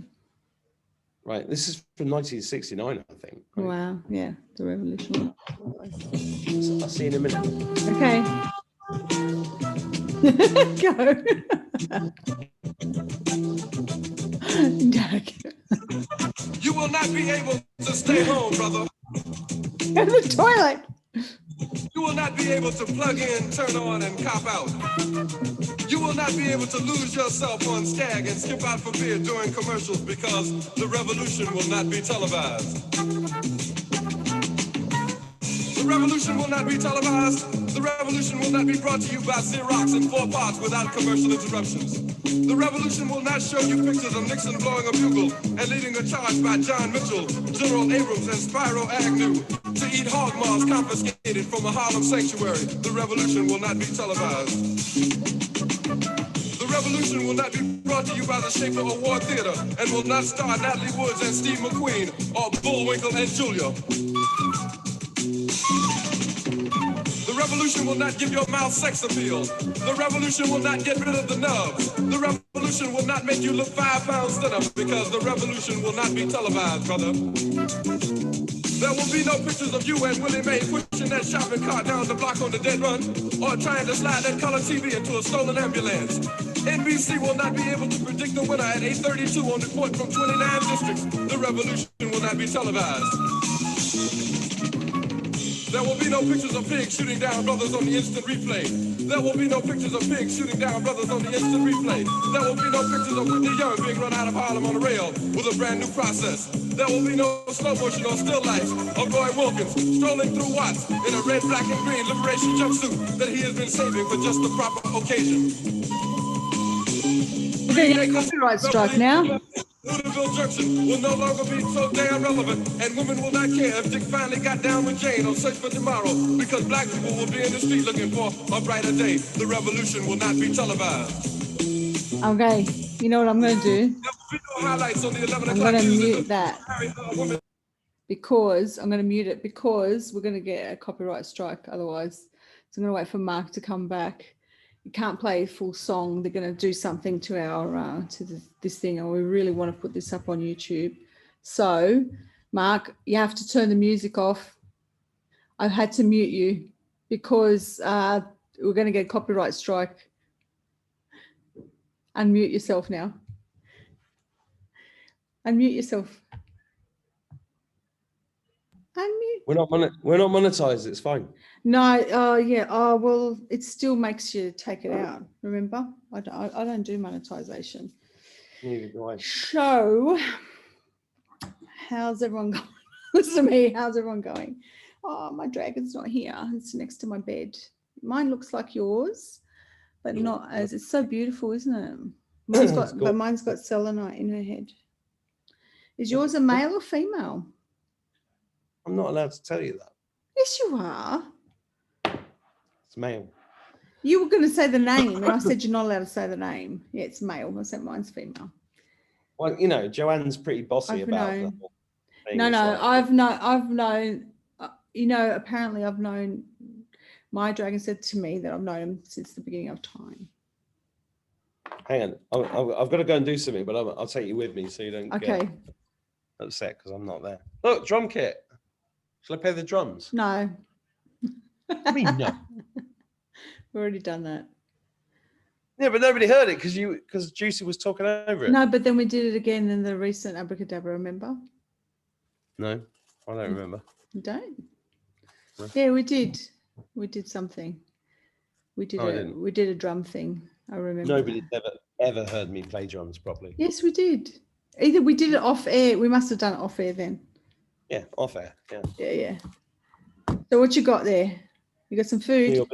Right, this is from 1969, I think. Right? Wow, yeah, the revolution. I'll see you in a minute. Okay. Go. Derek. You will not be able to stay home, brother. Go to the toilet. You will not be able to plug in, turn on, and cop out. You will not be able to lose yourself on Skag and skip out for beer during commercials because the revolution will not be televised. The revolution will not be televised. The revolution will not be brought to you by Xerox in 4 parts without commercial interruptions. The revolution will not show you pictures of Nixon blowing a bugle and leading a charge by John Mitchell, General Abrams, and Spyro Agnew to eat hog maws confiscated from a Harlem sanctuary. The revolution will not be televised. The revolution will not be brought to you by the Schaefer Award Theater and will not star Natalie Woods and Steve McQueen or Bullwinkle and Julia. The revolution will not give your mouth sex appeal. The revolution will not get rid of the nubs. The revolution will not make you look 5 pounds thinner because the revolution will not be televised, brother. There will be no pictures of you and Willie Mae pushing that shopping cart down the block on the dead run or trying to slide that color TV into a stolen ambulance. NBC will not be able to predict the winner at 8:32 on report from 29 districts. The revolution will not be televised. There will be no pictures of pigs shooting down brothers on the instant replay. There will be no pictures of pigs shooting down brothers on the instant replay. There will be no pictures of Whitney Young being run out of Harlem on a rail with a brand new process. There will be no slow motion or still lights of Roy Wilkins strolling through Watts in a red, black, and green liberation jumpsuit that he has been saving for just the proper occasion. We're going to get a copyright strike now. Louisville Junction will no longer be so damn relevant, and women will not care if Dick finally got down with Jane on Search for Tomorrow, because black people will be in the street looking for a brighter day. The revolution will not be televised. Okay, you know what I'm going to do? There will be no highlights on the 11 I'm o'clock going to news mute that because I'm going to mute it because we're going to get a copyright strike otherwise. So I'm going to wait for Mark to come back. You can't play a full song. They're going to do something to our this thing, and we really want to put this up on YouTube. So, Mark, you have to turn the music off. I had to mute you because we're going to get a copyright strike. Unmute yourself now. Unmute yourself. Unmute. We're not monetized. It's fine. No, yeah. Oh, well, it still makes you take it out. Remember, I don't do monetization. Neither do I. So, how's everyone going? Listen to me. How's everyone going? Oh, my dragon's not here. It's next to my bed. Mine looks like yours, but not as. It's so beautiful, isn't it? Mine's got, but mine's got selenite in her head. Is yours a male or female? I'm not allowed to tell you that. Yes, you are. It's male. You were going to say the name, and I said you're not allowed to say the name. Yeah, it's male. I said mine's female. Well, you know, Joanne's pretty bossy about that. No, I've known. You know, apparently I've known. My dragon said to me that I've known him since the beginning of time. Hang on, I've got to go and do something, but I'll take you with me so you don't get upset because I'm not there. Look, drum kit. Shall I play the drums? No. I mean, no. We've already done that. Yeah, but nobody heard it because Juicy was talking over it. No, but then we did it again in the recent Abracadabra, remember? No, I don't remember. You don't? No. Yeah, we did. We did something. We did I did a drum thing. I remember. Nobody's ever heard me play drums properly. Yes, we did. Either we did it off air. We must have done it off air then. Yeah, off air. Yeah. Yeah. So what you got there? You got some food?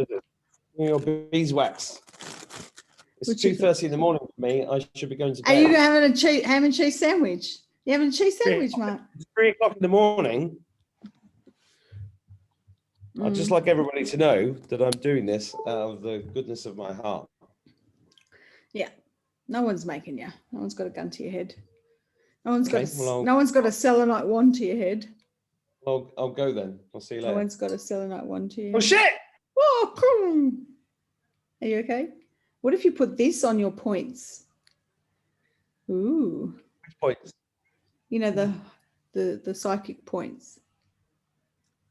Your beeswax. It's 2:30 in the morning for me. I should be going to bed. Are you having a ham and cheese sandwich? You having a cheese sandwich, Mark? It's 3 o'clock in the morning. I'd just like everybody to know that I'm doing this out of the goodness of my heart. Yeah. No one's making you. No one's got a gun to your head. No one's got a selenite wand to your head. Well, I'll go then. I'll see you later. No one's got a selenite wand to your head. Oh, shit! Oh, cool. Are you okay? What if you put this on your points? Ooh. Which points? You know, the psychic points.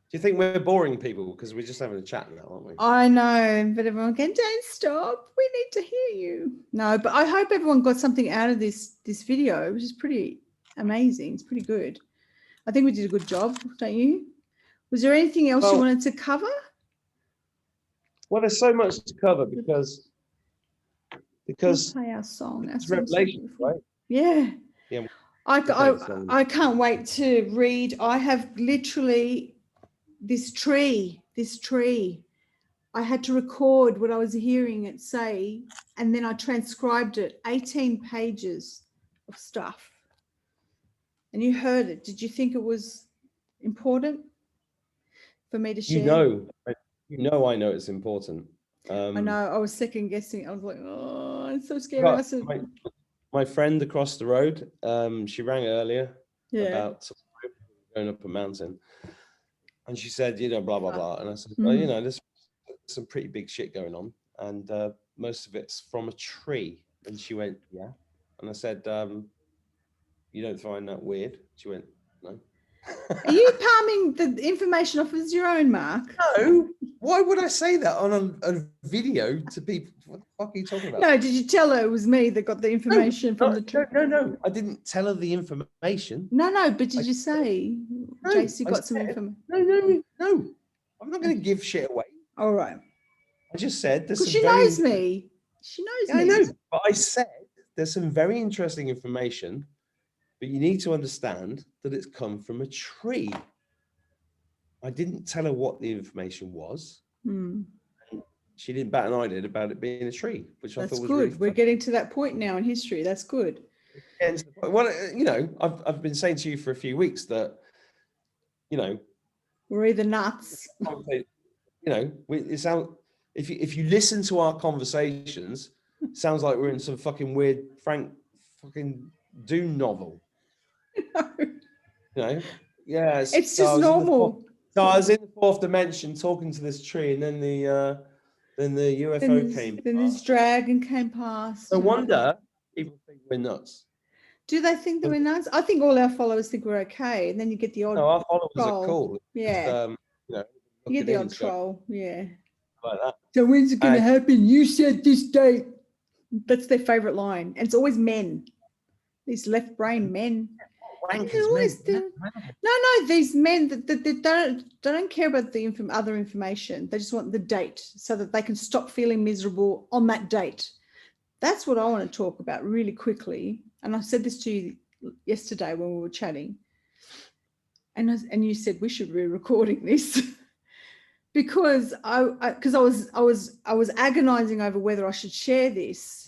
Do you think we're boring people because we're just having a chat now, aren't we? I know, but everyone can, don't stop. We need to hear you. No, but I hope everyone got something out of this video, which is pretty amazing. It's pretty good. I think we did a good job, don't you? Was there anything else you wanted to cover? Well, there's so much to cover because Let's play our song. It's Revelation, right? Yeah. Yeah. I can't wait to read. I have literally this tree. I had to record what I was hearing it say, and then I transcribed it. 18 pages of stuff. And you heard it. Did you think it was important for me to share? You know I know it's important. I know. I was second guessing. I was like, oh, it's so scary. I said, my friend across the road, she rang earlier about going up a mountain, and she said, you know, blah blah blah, and I said, well, you know, there's some pretty big shit going on, and most of it's from a tree. And she went, yeah, and I said, you don't find that weird? She went, no. Are you palming the information off as your own, Mark? No. Why would I say that on a video to people? What the fuck are you talking about? No, did you tell her it was me that got the information from the tree? No. I didn't tell her the information. No, but did you say JC got some information? No. I'm not going to give shit away. All right. I just said there's Because some she knows me. She knows me. I know, but I said there's some very interesting information, but you need to understand that it's come from a tree. I didn't tell her what the information was. She didn't bat an eyelid about it being a tree, which I thought was good. really We're getting to that point now in history. That's good. Well, you know, I've been saying to you for a few weeks that, you know, we're either nuts. You know, it sounds, if you listen to our conversations, it sounds like we're in some fucking weird Frank fucking Dune novel. You know, yeah, it's just normal. So I was in the fourth dimension talking to this tree, and then the UFO came. Then this dragon came past. No wonder people think we're nuts. Do they think that we're nuts? I think all our followers think we're okay, and then you get the odd. No, our followers troll. are cool. Yeah. Just, you know, you get the odd troll. Yeah. Like that. So when's it going to happen? You said this date. That's their favorite line, and it's always men. These left brain men. No, these men that don't care about the other information. They just want the date so that they can stop feeling miserable on that date. That's what I want to talk about really quickly. And I said this to you yesterday when we were chatting, and you said we should be recording this because I was agonizing over whether I should share this.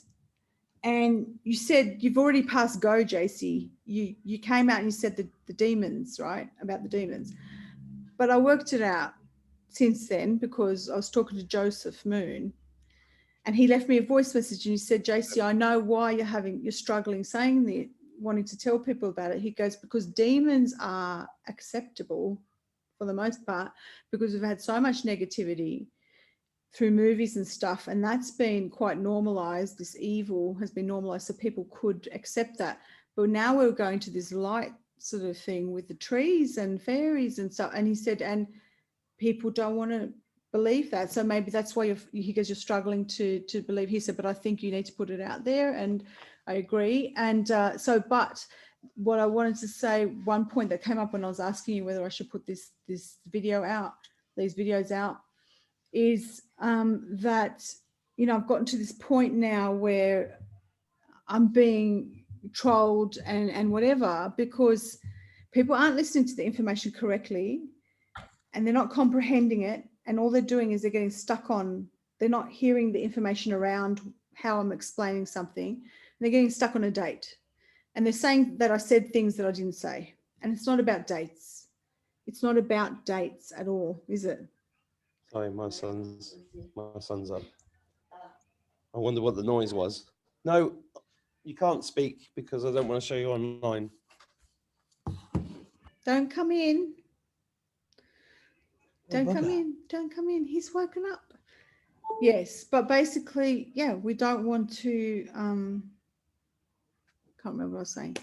And you said you've already passed go, JC. You came out and you said the demons, right? About the demons. But I worked it out since then because I was talking to Joseph Moon, and he left me a voice message and he said, JC, I know why you're struggling saying that, wanting to tell people about it. He goes, because demons are acceptable for the most part because we've had so much negativity through movies and stuff, and that's been quite normalized. This evil has been normalized so people could accept that. But now we're going to this light sort of thing with the trees and fairies and stuff. And he said, and people don't want to believe that. So maybe that's why he goes, you're struggling to believe. He said, but I think you need to put it out there. And I agree. And but what I wanted to say, one point that came up when I was asking you whether I should put these videos out, is that, you know, I've gotten to this point now where I'm being trolled and whatever because people aren't listening to the information correctly and they're not comprehending it, and all they're doing is they're getting stuck on, they're not hearing the information around how I'm explaining something, and they're getting stuck on a date, and they're saying that I said things that I didn't say. And it's not about dates. It's not about dates at all, is it? Sorry, my son's up. I wonder what the noise was. No, you can't speak because I don't want to show you online. Don't come in. Don't come in. He's woken up. Yes, but basically, yeah, we don't want to, can't remember what I was saying.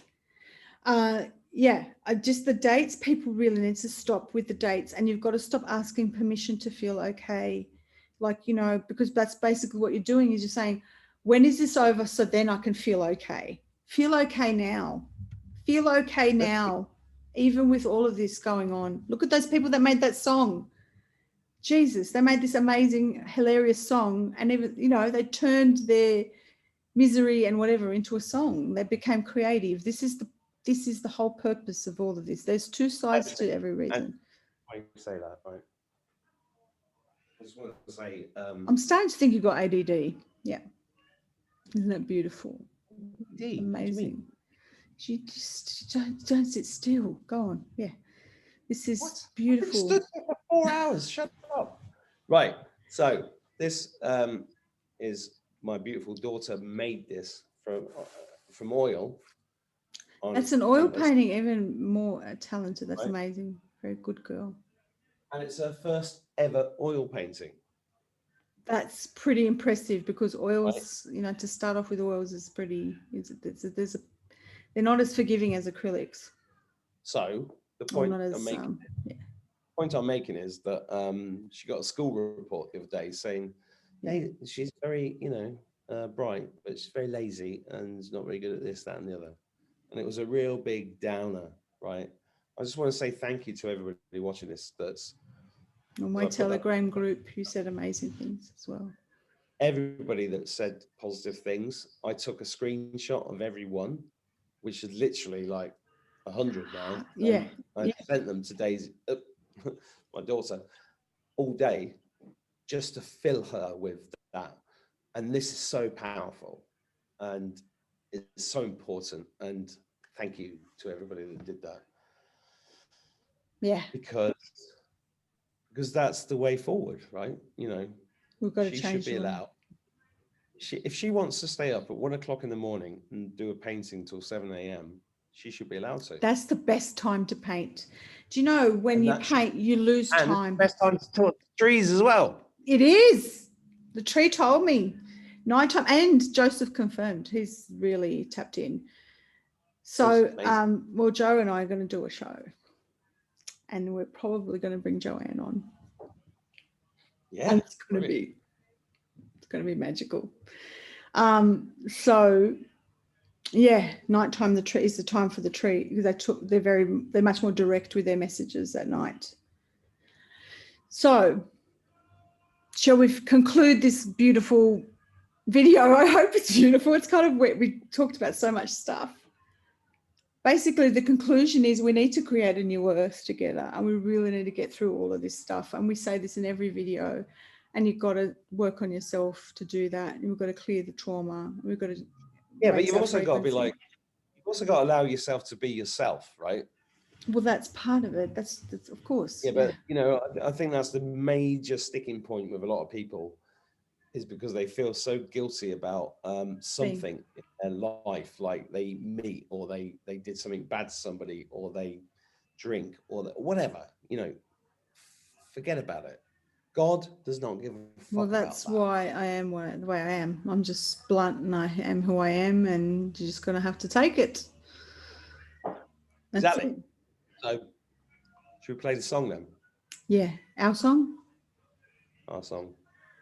Just the dates, people really need to stop with the dates, and you've got to stop asking permission to feel okay. Like, you know, because that's basically what you're doing is you're saying, when is this over? So then I can feel okay. Feel okay now. Feel okay now, even with all of this going on. Look at those people that made that song. Jesus, they made this amazing, hilarious song, and even, you know, they turned their misery and whatever into a song. They became creative. This is the whole purpose of all of this. There's two sides to every reason. Why you say that, right? I just wanted to say, I'm starting to think you've got ADD. Yeah. Isn't that beautiful? Amazing. You just don't sit still. Go on. Yeah. This is beautiful. I stood there for 4 hours. Shut up. Right. So This is my beautiful daughter made this from oil. That's an oil canvas. painting, even more talented. That's Right. amazing. Very good girl. And it's her first ever oil painting. That's pretty impressive because oils, you know, to start off with oils is pretty. They're not as forgiving as acrylics. So the Or point not as I'm making, yeah. point I'm making is that she got a school report the other day saying, hey, she's very, you know, bright, but she's very lazy and not very good at this, that, and the other. And it was a real big downer, right? I just want to say thank you to everybody watching this. That's On my Telegram group, you said amazing things as well. everybody that said positive things. I took a screenshot of every one, which is literally like 100 now. Yeah. I sent them to Daisy, my daughter, all day just to fill her with that. And this is so powerful and it's so important. And thank you to everybody that did that. Yeah. Because that's the way forward, right? You know, we've got to she change should be allowed. If she wants to stay up at 1 o'clock in the morning and do a painting till 7 a.m., she should be allowed to. That's the best time to paint. Do you know when you paint, you lose time? Best time to talk trees as well. It is. The tree told me nighttime, and Joseph confirmed he's really tapped in. So, well, Joe and I are going to do a show, and we're probably going to bring Joanne on. Yeah, and it's going to be magical. So yeah, nighttime the tree is the time for the tree because they're much more direct with their messages at night. So shall we conclude this beautiful video? I hope it's beautiful. It's kind of we talked about so much stuff. Basically, the conclusion is we need to create a new earth together, and we really need to get through all of this stuff. And we say this in every video, and you've got to work on yourself to do that. And we've got to clear the trauma. We've got to but you've also got to be like, you've also got to allow yourself to be yourself, right? Well, that's part of it. That's of course. Yeah, but you know, I think that's the major sticking point with a lot of people, is because they feel so guilty about something in their life, like they meet or they did something bad to somebody or they drink or whatever, you know, forget about it. God does not give a fuck. Well, that's why I am the way I am. I'm just blunt and I am who I am, and you're just going to have to take it. That's exactly. it. So should we play the song then? Yeah. Our song? Our song.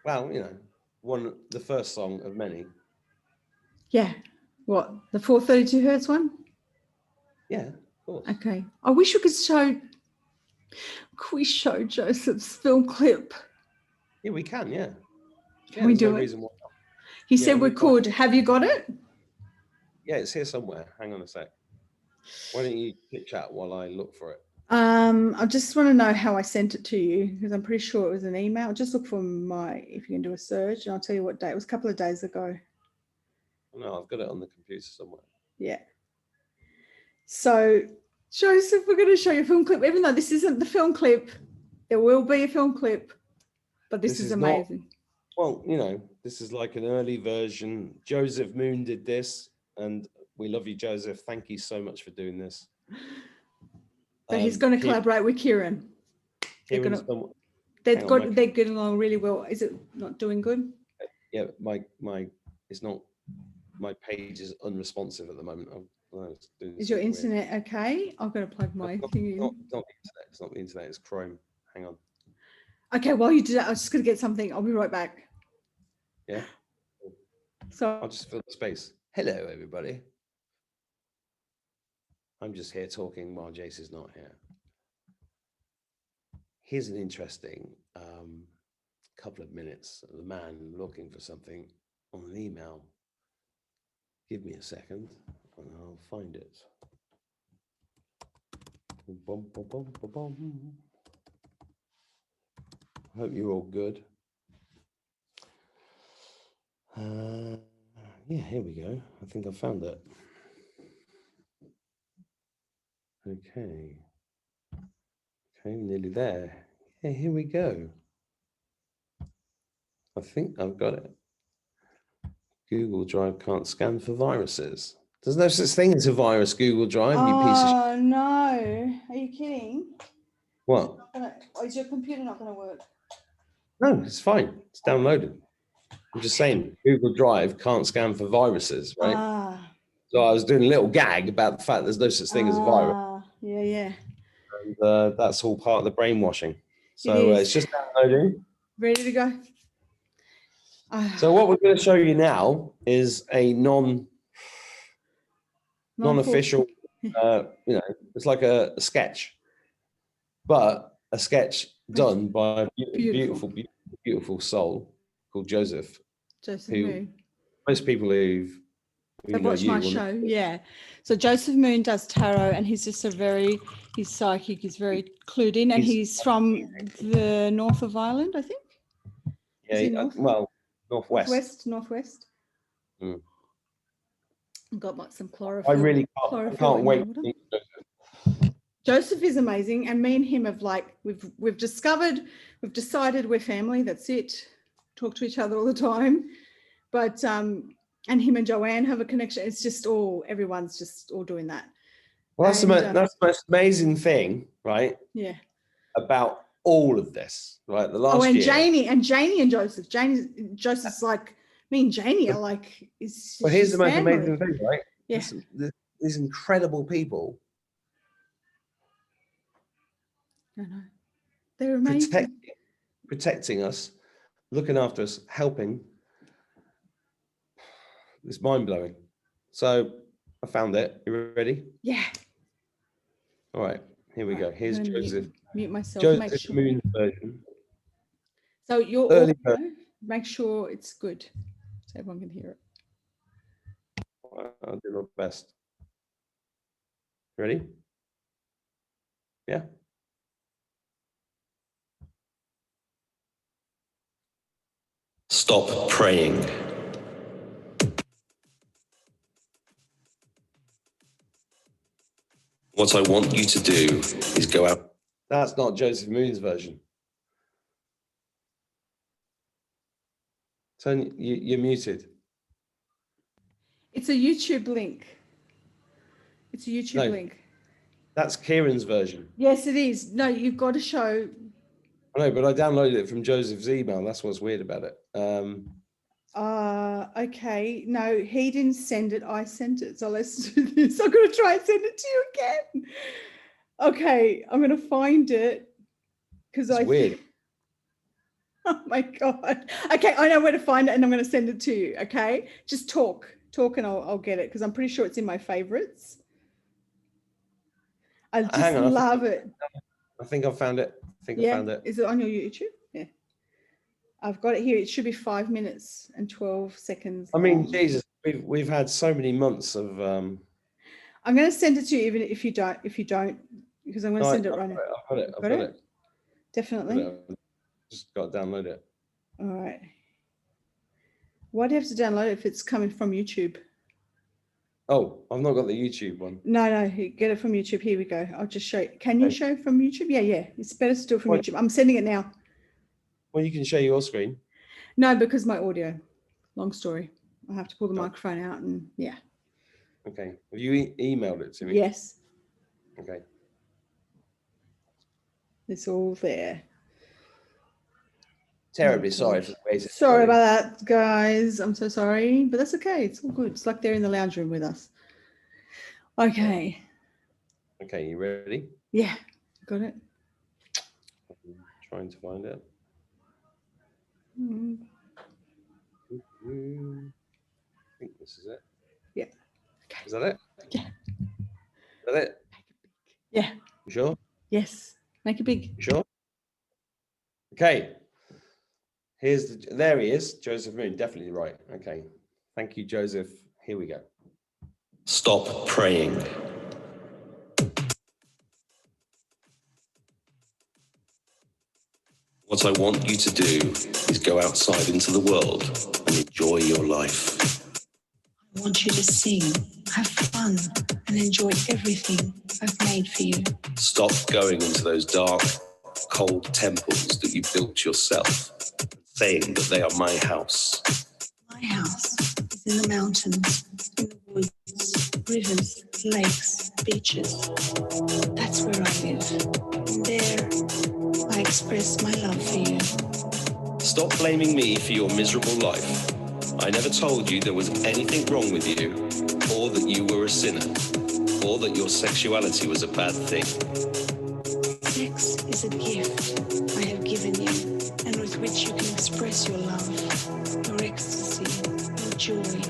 Well, you know, the first song of many. Yeah. What? The 432 hertz one? Yeah, of course. Okay. I wish we could show. Could we show Joseph's film clip? Yeah, we can. Yeah. Can we do it? Reason why not. He said we could. Have you got it? Yeah, it's here somewhere. Hang on a sec. Why don't you chit chat while I look for it? I just want to know how I sent it to you because I'm pretty sure it was an email. Just look for if you can do a search, and I'll tell you what day. It was a couple of days ago. No, I've got it on the computer somewhere. Yeah. So, Joseph, we're going to show you a film clip. Even though this isn't the film clip, there will be a film clip, but this is amazing. Well, you know, this is like an early version. Joseph Moon did this, and we love you, Joseph. Thank you so much for doing this. But he's going to collaborate with Ciaran. They're getting along really well. Is it not doing good? Yeah, it's not. My page is unresponsive at the moment. Is your internet okay? I'm going to plug my thing in. Not the internet. It's not the internet. It's Chrome. Hang on. Okay, while you do that, I was just going to get something. I'll be right back. Yeah. So I'll just fill the space. Hello, everybody. I'm just here talking while Jace is not here. Here's an interesting couple of minutes of the man looking for something on an email. Give me a second and I'll find it. Bum, bum, bum, bum, bum. Hope you're all good. Yeah, here we go. I think I found it. Okay, nearly there. Yeah, here we go. I think I've got it. Google Drive can't scan for viruses. There's no such thing as a virus, Google Drive, you piece of shit. Oh no! Are you kidding? What? Is your computer not going to work? No, it's fine. It's downloaded. I'm just saying Google Drive can't scan for viruses, right? Ah. So I was doing a little gag about the fact there's no such thing as a virus. Yeah. And that's all part of the brainwashing. So it's just downloading. Ready to go. So what we're going to show you now is a non-official, it's like a sketch, but a sketch done by a beautiful soul called Joseph. Who most people who've watched my show, yeah. So Joseph Moon does tarot, and he's just he's psychic, he's very clued in, and he's from the north of Ireland, I think. Yeah, northwest. Northwest. Mm. Got some chlorophyll. I really can't wait. Joseph is amazing, and me and him have we've decided we're family. That's it. Talk to each other all the time, but and him and Joanne have a connection. It's just everyone's just all doing that. Well, that's the most amazing thing, right? Yeah. About all of this, right? The last year. Janie and Joseph. Joseph's like, me and Janie are like. Well, here's the most amazing thing, right? Yeah. These incredible people. I know. They're amazing. Protecting us, looking after us, helping. It's mind-blowing. So I found it. You ready? Yeah. All right, here we go. Here's Joseph. Mute myself. Joseph Moon's version. So your audio, make sure it's good so everyone can hear it. I'll do my best. Ready? Yeah. Stop praying. What I want you to do is go out. That's not Joseph Moon's version. Turn, you're muted. It's a YouTube link. It's a YouTube link. That's Ciaran's version. Yes, it is. No, you've got to show. I know, but I downloaded it from Joseph's email. That's what's weird about it. Okay. No, he didn't send it. I sent it. So let's do this. I'm going to try and send it to you again. Okay, I'm going to find it because it's weird. Oh my God. Okay, I know where to find it and I'm going to send it to you. Okay, just talk and I'll get it because I'm pretty sure it's in my favorites. I just love it. I think I found it. I found it. Is it on your YouTube? Yeah. I've got it here. It should be 5 minutes and 12 seconds. I mean, Jesus, we've had so many months of. I'm going to send it to you, even if you don't, because I'm going to send it right now. I've got it. Definitely. Just got to download it. All right. Why do you have to download it if it's coming from YouTube? Oh, I've not got the YouTube one. No, get it from YouTube. Here we go. I'll just show you. Can you show from YouTube? Yeah. It's better to do it from YouTube. I'm sending it now. Well, you can share your screen. No, because my audio. Long story. I have to pull the microphone out and yeah. Okay. Have you emailed it to me? Yes. Okay. It's all there. Terribly sorry for the ways. Sorry about that, guys. I'm so sorry, but that's okay. It's all good. It's like they're in the lounge room with us. Okay. Okay, you ready? Yeah, got it. I'm trying to find it. I think this is it. Yeah. Okay. Is that it? Yeah. Is that it? Yeah. You sure? Yes. Make it big. You sure? Okay. There he is, Joseph Moon, definitely right. Okay, thank you, Joseph. Here we go. Stop praying. What I want you to do is go outside into the world and enjoy your life. I want you to sing, have fun, and enjoy everything I've made for you. Stop going into those dark, cold temples that you built yourself. saying that they are my house. My house is in the mountains, in the woods, rivers, lakes, beaches. That's where I live. And there, I express my love for you. Stop blaming me for your miserable life. I never told you there was anything wrong with you, or that you were a sinner, or that your sexuality was a bad thing. Sex is a gift I have given you, and with which you can express your love, your ecstasy, your joy.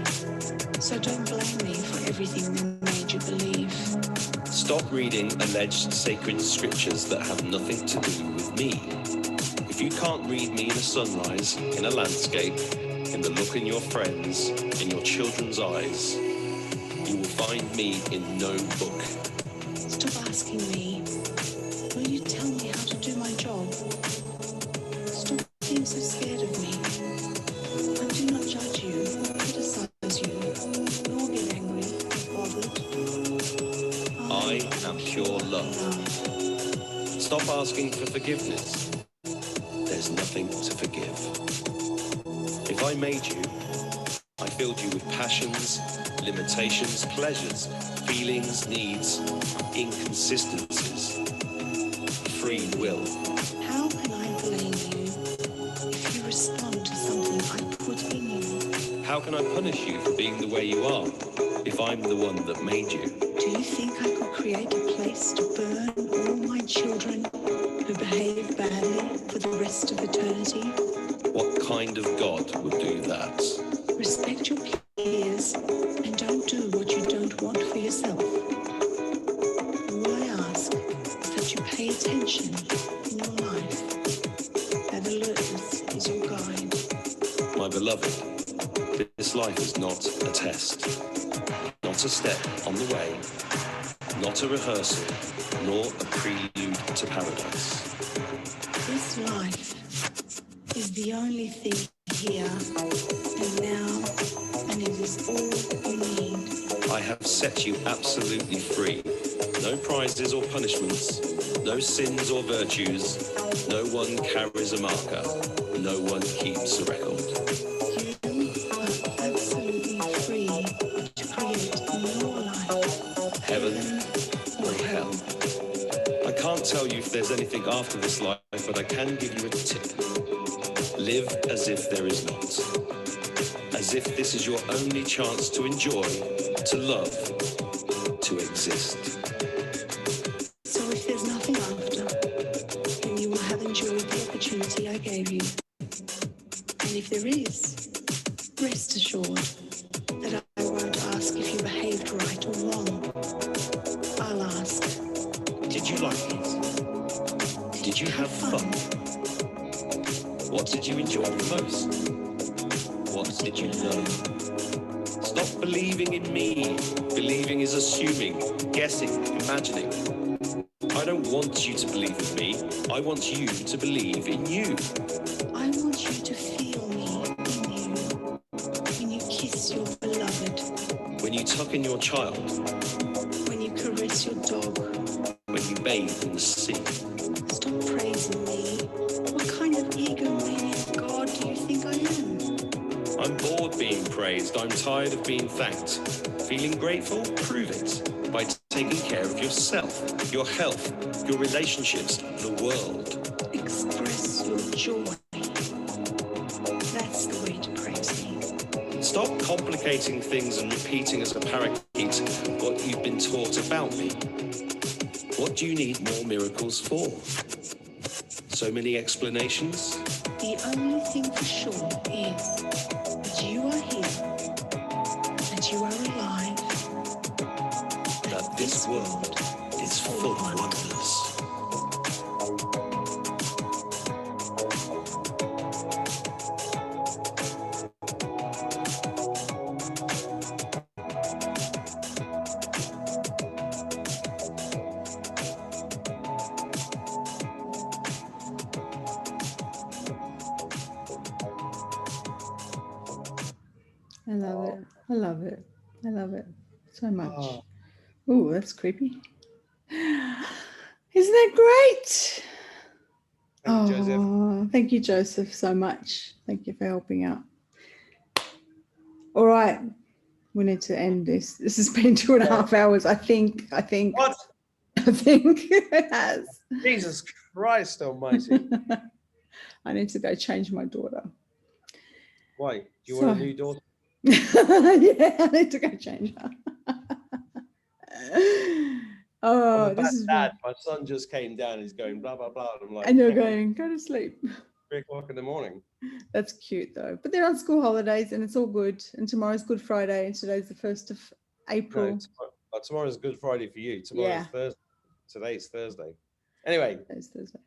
So don't blame me for everything that made you believe. Stop reading alleged sacred scriptures that have nothing to do with me. If you can't read me in a sunrise, in a landscape, in the look in your friends, in your children's eyes, you will find me in no book. Stop asking me. Will you tell me how to do my job? Stop being so scared of me. I do not judge you or criticize you, nor get angry or bothered. I am pure love. Stop asking for forgiveness. There's nothing to forgive. If I made you, I filled you with passions, limitations, pleasures, feelings, needs, inconsistencies, free will. How can I blame you if you respond to something I put in you? How can I punish you for being the way you are if I'm the one that made you? Do you think I could create a place to burn all my children who behave badly for the rest of eternity? What kind of God would do that? Respect your peers and don't do what you don't want for yourself. All I ask is that you pay attention in your life, that alertness is your guide. My beloved, this life is not a test, not a step on the way, not a rehearsal, nor a prelude to paradise. This life is the only thing here and now, and it is all you need. I have set you absolutely free. No prizes or punishments, no sins or virtues. No one carries a marker. No one keeps a record. You are absolutely free to create your life. Heaven or hell. I can't tell you if there's anything after this life, but I can give you a tip. Live as if there is not. As if this is your only chance to enjoy, to love, to exist. So if there's nothing after, then you will have enjoyed the opportunity I gave you. And if there is, rest assured that I won't ask if you behaved right or wrong. I'll ask, Did you like it? Did you have fun? What did you enjoy the most? What did you learn? Stop believing in me. Believing is assuming, guessing, imagining. I don't want you to believe in me. I want you to believe in you. I want you to feel me in you when you kiss your beloved, When you tuck in your child, when you caress your dog. when you bathe in the sea. Stop praising me. What kind of egomaniac God do you think I am? I'm bored being praised. I'm tired of being thanked. Feeling grateful? Prove it by taking care of yourself, your health, your relationships, the world. Express your joy. That's the way to praise me. Stop complicating things and repeating as a parakeet what you've been taught about me. What do you need more miracles for? So many explanations? The only thing for sure is that you are here, that you are alive, That this world is full of wonders. I love it. I love it. I love it so much. Oh, that's creepy. Isn't that great? Thank you, Joseph. Oh, thank you, Joseph, so much. Thank you for helping out. All right. We need to end this. This has been 2.5 hours, I think. What? I think it has. Jesus Christ almighty. I need to go change my daughter. Why? Do you want a new daughter? Yeah, I need to go change her. Oh, this is dad. My son just came down. He's going blah blah blah. And I'm like, and you're going, go to sleep. 3 o'clock in the morning. That's cute though. But they're on school holidays and it's all good. And tomorrow's Good Friday and today's the 1st of April. No, tomorrow's Good Friday for you. Tomorrow's Thursday. Today's Thursday. Anyway. Today's Thursday.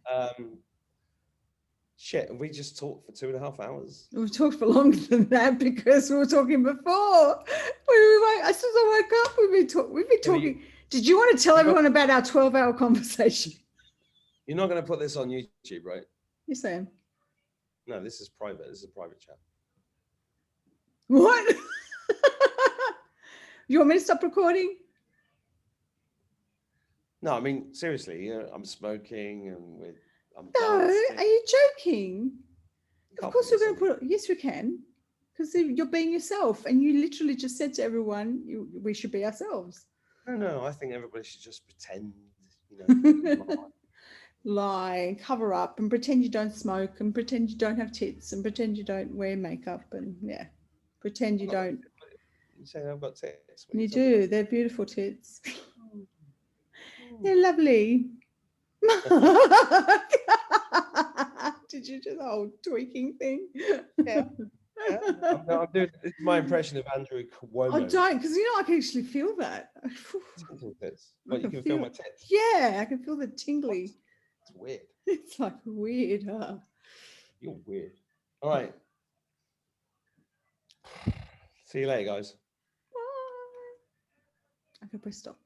Shit, we just talked for 2.5 hours. We talked for longer than that because we were talking before. As soon as I woke up, we've been talking. Did you want to tell everyone about our 12-hour conversation? You're not going to put this on YouTube, right? Yes, I am. No, this is private. This is a private chat. What? You want me to stop recording? No, I mean, seriously, you know, I'm smoking and I'm No, dancing. are you joking? Of course we're going to put it. Yes, we can. Because you're being yourself. And you literally just said to everyone, we should be ourselves. No, I think everybody should just pretend, you know. Lie, cover up and pretend you don't smoke and pretend you don't have tits and pretend you don't wear makeup and pretend you don't. You say I've got tits. You do. They're beautiful tits. They're lovely. Did you just tweaking thing? Yeah. I'm doing this is my impression of Andrew Cuomo. I don't, because I can actually feel that. But you can feel my tits. Yeah, I can feel the tingly. It's weird. It's like weird, huh? You're weird. All right. See you later, guys. Bye. I can press stop.